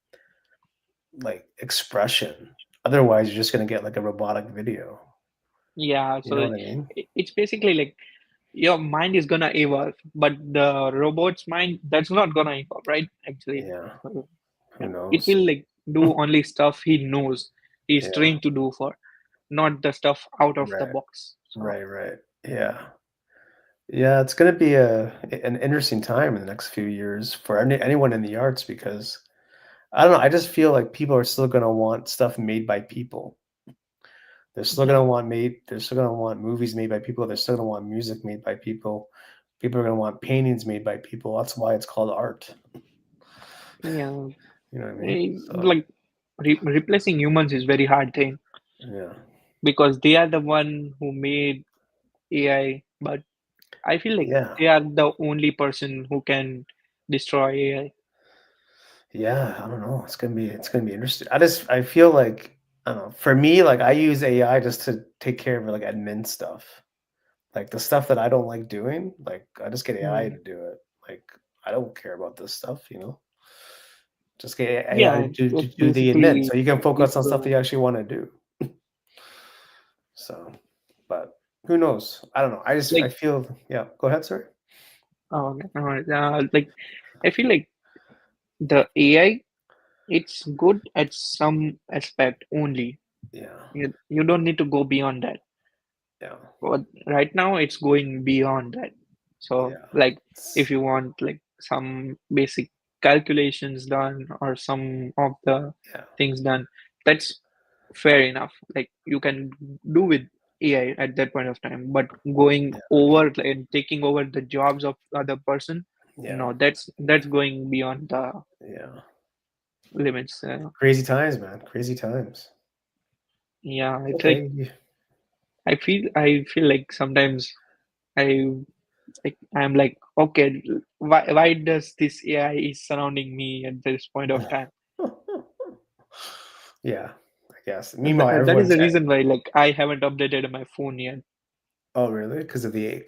like expression. Otherwise, you're just gonna get like a robotic video. Yeah, You so know what I mean? it's basically like your mind is gonna evolve, but the robot's mind, that's not gonna evolve, right? Actually, Yeah. so, Who yeah, it knows? will like do only stuff he knows, he's Yeah. trained to do for, not the stuff out of the Right. box. So Right. Right. Yeah. Yeah. It's going to be an interesting time in the next few years for anyone in the arts because I don't know. I just feel like people are still going to want stuff made by people. They're still yeah, gonna want made. They're still gonna want movies made by people. They're still gonna want music made by people. People are gonna want paintings made by people. That's why it's called art. yeah, You know what I mean? So like replacing humans is very hard thing yeah, because they are the one who made AI, but I feel like yeah, they are the only person who can destroy AI. yeah. I don't know. It's gonna be interesting. I feel like I don't know. For me, like I use AI just to take care of like admin stuff. Like the stuff that I don't like doing, like I just get AI Hmm. to do it. Like I don't care about this stuff. Just get AI Yeah, to it's do the admin, basically so you can if focus on stuff that you actually want to do. So, but who knows? I don't know. I like feel yeah. Go ahead, sorry. like I feel like the AI, it's good at some aspect only. Yeah, You don't need to go beyond that. yeah, But right now, it's going beyond that. So, yeah, like, if it's, you want like some basic calculations done or some of the yeah, things done, that's fair enough. Like, you can do with AI at that point of time. But going yeah, over and taking over the jobs of other person, yeah, no, that's going beyond the yeah. limits. Crazy times, man. Crazy times. Yeah, it's like Okay. I feel like sometimes I I'm like, okay, why does this AI is surrounding me at this point of time? Yeah, I guess. And Meanwhile, that is everyone's the reason why like I haven't updated my phone yet. oh really? Because of the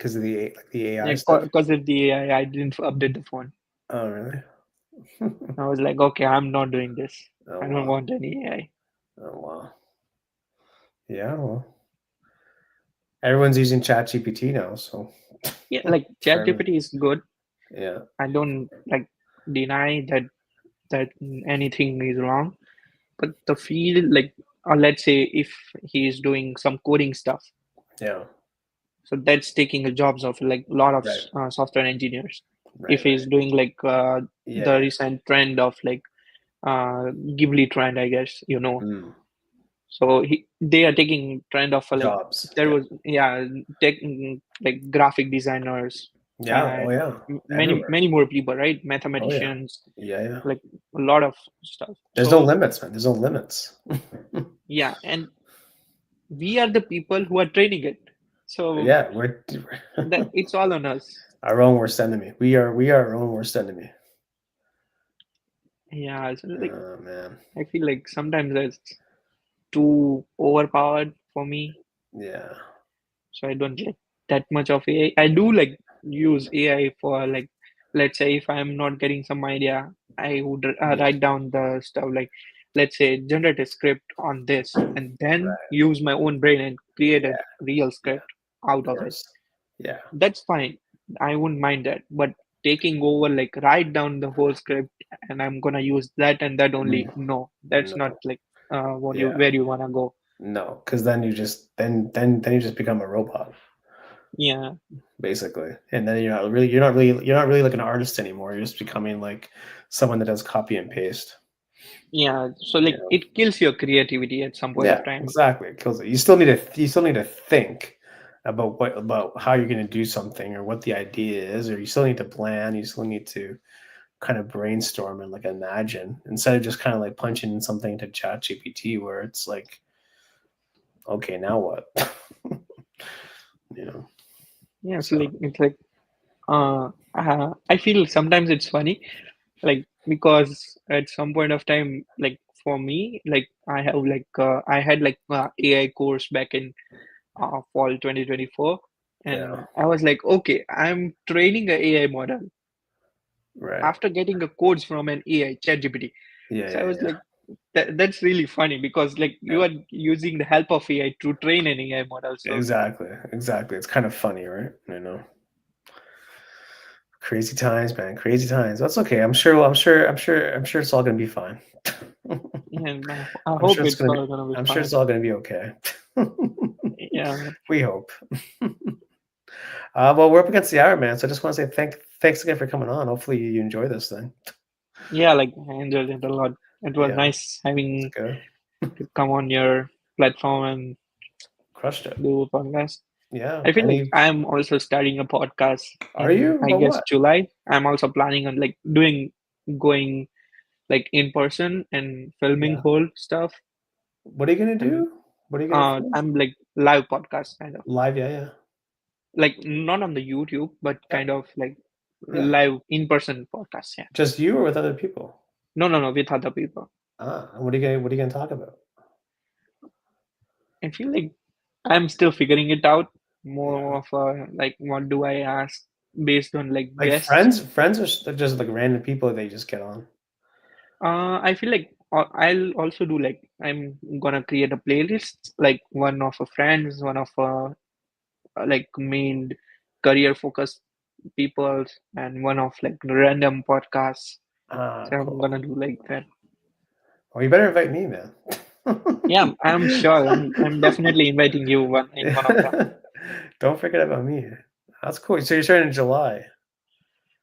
like the AI Yeah, stuff. because of the AI, I didn't update the phone. Oh really? I was like, okay, I'm not doing this. Oh I don't wow. want any AI. Oh wow. Yeah. Well, everyone's using ChatGPT now, so Yeah, like for everything. ChatGPT is good. Yeah. I don't like deny that anything is wrong, but the field like, let's say if he is doing some coding stuff, Yeah. so that's taking the jobs of like a lot of Right. software engineers. If Right. he's Right. doing like Yeah. the Yeah. recent trend of like Ghibli trend, I guess, you know. Mm. So they are taking trend of like Jobs. there Yeah. was taking like graphic designers Yeah. Oh and yeah. many Everywhere. many more people, right? Oh yeah. Mathematicians, Yeah. Yeah. like a lot of stuff. There's no So limits, man. There's no limits. yeah, and we are the people who are training it. So Yeah, we're that it's all on us. our own worst enemy. We are our own worst enemy. Yeah, so like Oh man. I feel like sometimes it's too overpowered for me, Yeah. so I don't get that much of AI. I do like use AI for like, let's say if I'm not getting some idea, I would Yeah. write down the stuff like, let's say generate a script on this, and then Right. use my own brain and create a Yeah. real Yeah. script out Of of it. course. Yeah. That's fine. I wouldn't mind that. But taking over, like write down the whole script and I'm gonna use that and that only. Mm, No, that's not no. like what you Yeah. where you wanna go. No. Because then you just then you just become a robot, Yeah, basically. And then you're not really like an artist anymore. You're just becoming like someone that does copy and paste. yeah. So You like know? it kills your creativity at some point Yeah, of time. exactly. It kills it. You still need to think about how you're gonna do something or what the idea is, or you still need to plan, you still need to kind of brainstorm and like imagine instead of just kind of like punching in something into chat gpt where it's like okay now what. you know Yeah, so so like I feel sometimes it's funny, like because at some point of time, like for me, like I had like AI course back in fall 2024, yeah, and I was like, okay, I'm training a AI model right, after getting a codes from an AI, ChatGPT. yeah, So I yeah, was yeah, like, That's really funny because like Yeah. you are using the help of AI to train an AI model. So Exactly. Exactly. It's kind of funny, right? Crazy times, man. Crazy times. That's okay. I'm sure it's all gonna be fine. yeah, I hope it's all gonna be I'm sure fine. it's all gonna be okay. Yeah, We hope. Well, we're up against the hour, man. So I just want to say thanks again for coming on. Hopefully you enjoy this thing. yeah, like I enjoyed it a lot. It was Yeah, nice it's having good. to come on your platform and Crushed it. do a podcast. Yeah. I feel like Any I'm also starting a podcast Are in, you? I About guess, what? July. I'm also planning on like going like in person and filming Yeah. whole stuff. What are you gonna And do? What are you gonna film? I'm like live podcast kind of Live, yeah, yeah. like not on the YouTube, but Yeah. kind of like Yeah. live in person podcast. Yeah. Just you or with other people? No, no, no, with other people. And what are you gonna talk about? I feel like I'm still figuring it out. Yeah. More of a like, what do I ask based on like Like guests? friends or just like random people that you just get on? I feel like I'll also do like I'm gonna create a playlist, like one of a friends, one of like main career focused people, and one of like random podcasts. So I'm Cool. gonna do like that. Well, you better invite me, man. Yeah, I'm sure. I'm definitely inviting you one of them. Yeah. Don't forget about me. That's cool. So you're starting in July,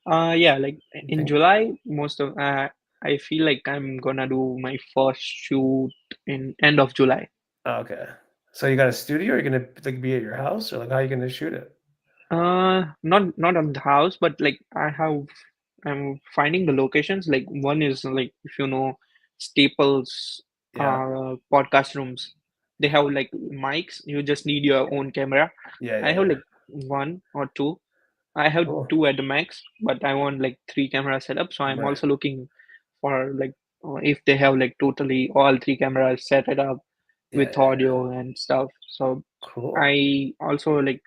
Yeah, like you in think? July, most of I feel like I'm gonna do my first shoot in end of July. Okay. So you got a studio? Or you're gonna like be at your house, or like how are you gonna shoot it? Not on the house, but like I'm finding the locations. Like one is like if you know Staples Yeah. podcast rooms, they have like mics. You just need your own camera. Yeah, I yeah, have yeah. like one or two. I have Cool. two at the max, but I want like three camera setup. So I'm Right. also looking for like if they have like totally all three cameras set it up Yeah, with yeah, yeah. audio and stuff. So Cool. I also like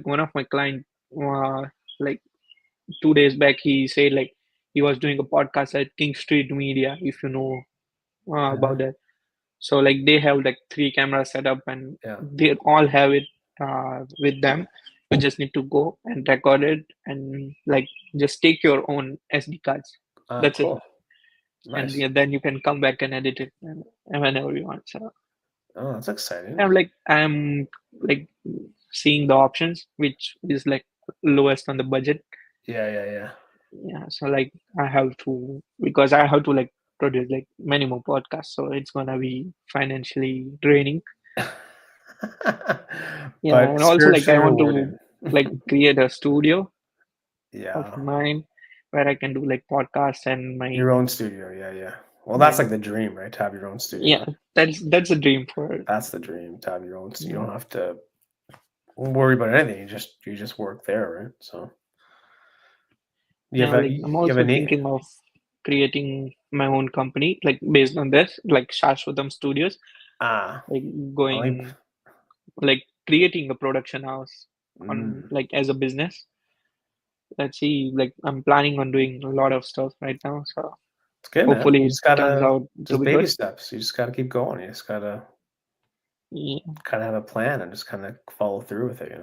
one of my client like 2 days back he said like he was doing a podcast at King Street Media if you know Uh-huh. about that. So like they have like three cameras set up and Yeah. they all have it with them. You just need to go and record it and like just take your own SD cards. That's it. Cool. And Nice. yeah, then you can come back and edit it whenever you want. So Oh, that's exciting. I'm like seeing the options which is like lowest on the budget. Yeah, yeah, yeah. Yeah, so like I have to because I have to like produce like many more podcasts, so it's gonna be financially draining. Yeah, But and also like I spiritually want to rewarding. like create a studio of Yeah. mine where I can do like podcasts and my Your own studio. Yeah, yeah. Well, that's my like the dream, right? To have your own yeah, studio. that's a dream for That's the dream. To have your own. You yeah, don't have to worry about anything. You just work there, right? So yeah, like I'm you have a also neat. thinking of creating my own company like based on this like Shashwatam Studios, Ah, like only. going like creating a production house on Mm, like as a business. Let's see, like I'm planning on doing a lot of stuff right now, so it's good, man. hopefully You it just turns gotta out to just be baby good. steps. You just gotta keep going. You just gotta Yeah, kind of have a plan and just kind of follow through with it.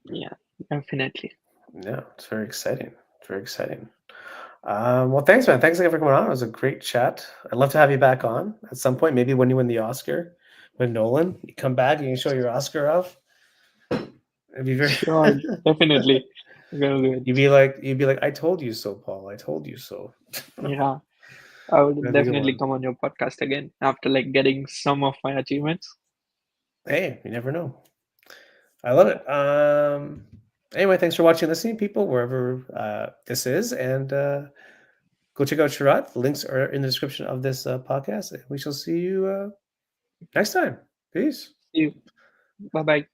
yeah, definitely. Yeah, it's very exciting. It's very exciting. Well, thanks, man. Thanks again for coming on. It was a great chat. I'd love to have you back on at some point. Maybe when you win the Oscar with Nolan, you come back and you show your Oscar off. It'd be very. Sure, definitely. I'm gonna do it. you'd be like, I told you so, Paul. I told you so. Yeah, I would That'd be a good definitely one. come on your podcast again after like getting some of my achievements. Hey, you never know. I love it. Anyway, thanks for watching and listening, people, wherever this is. And go check out Sharad. The links are in the description of this podcast. And we shall see you next time. Peace. See you. Bye bye.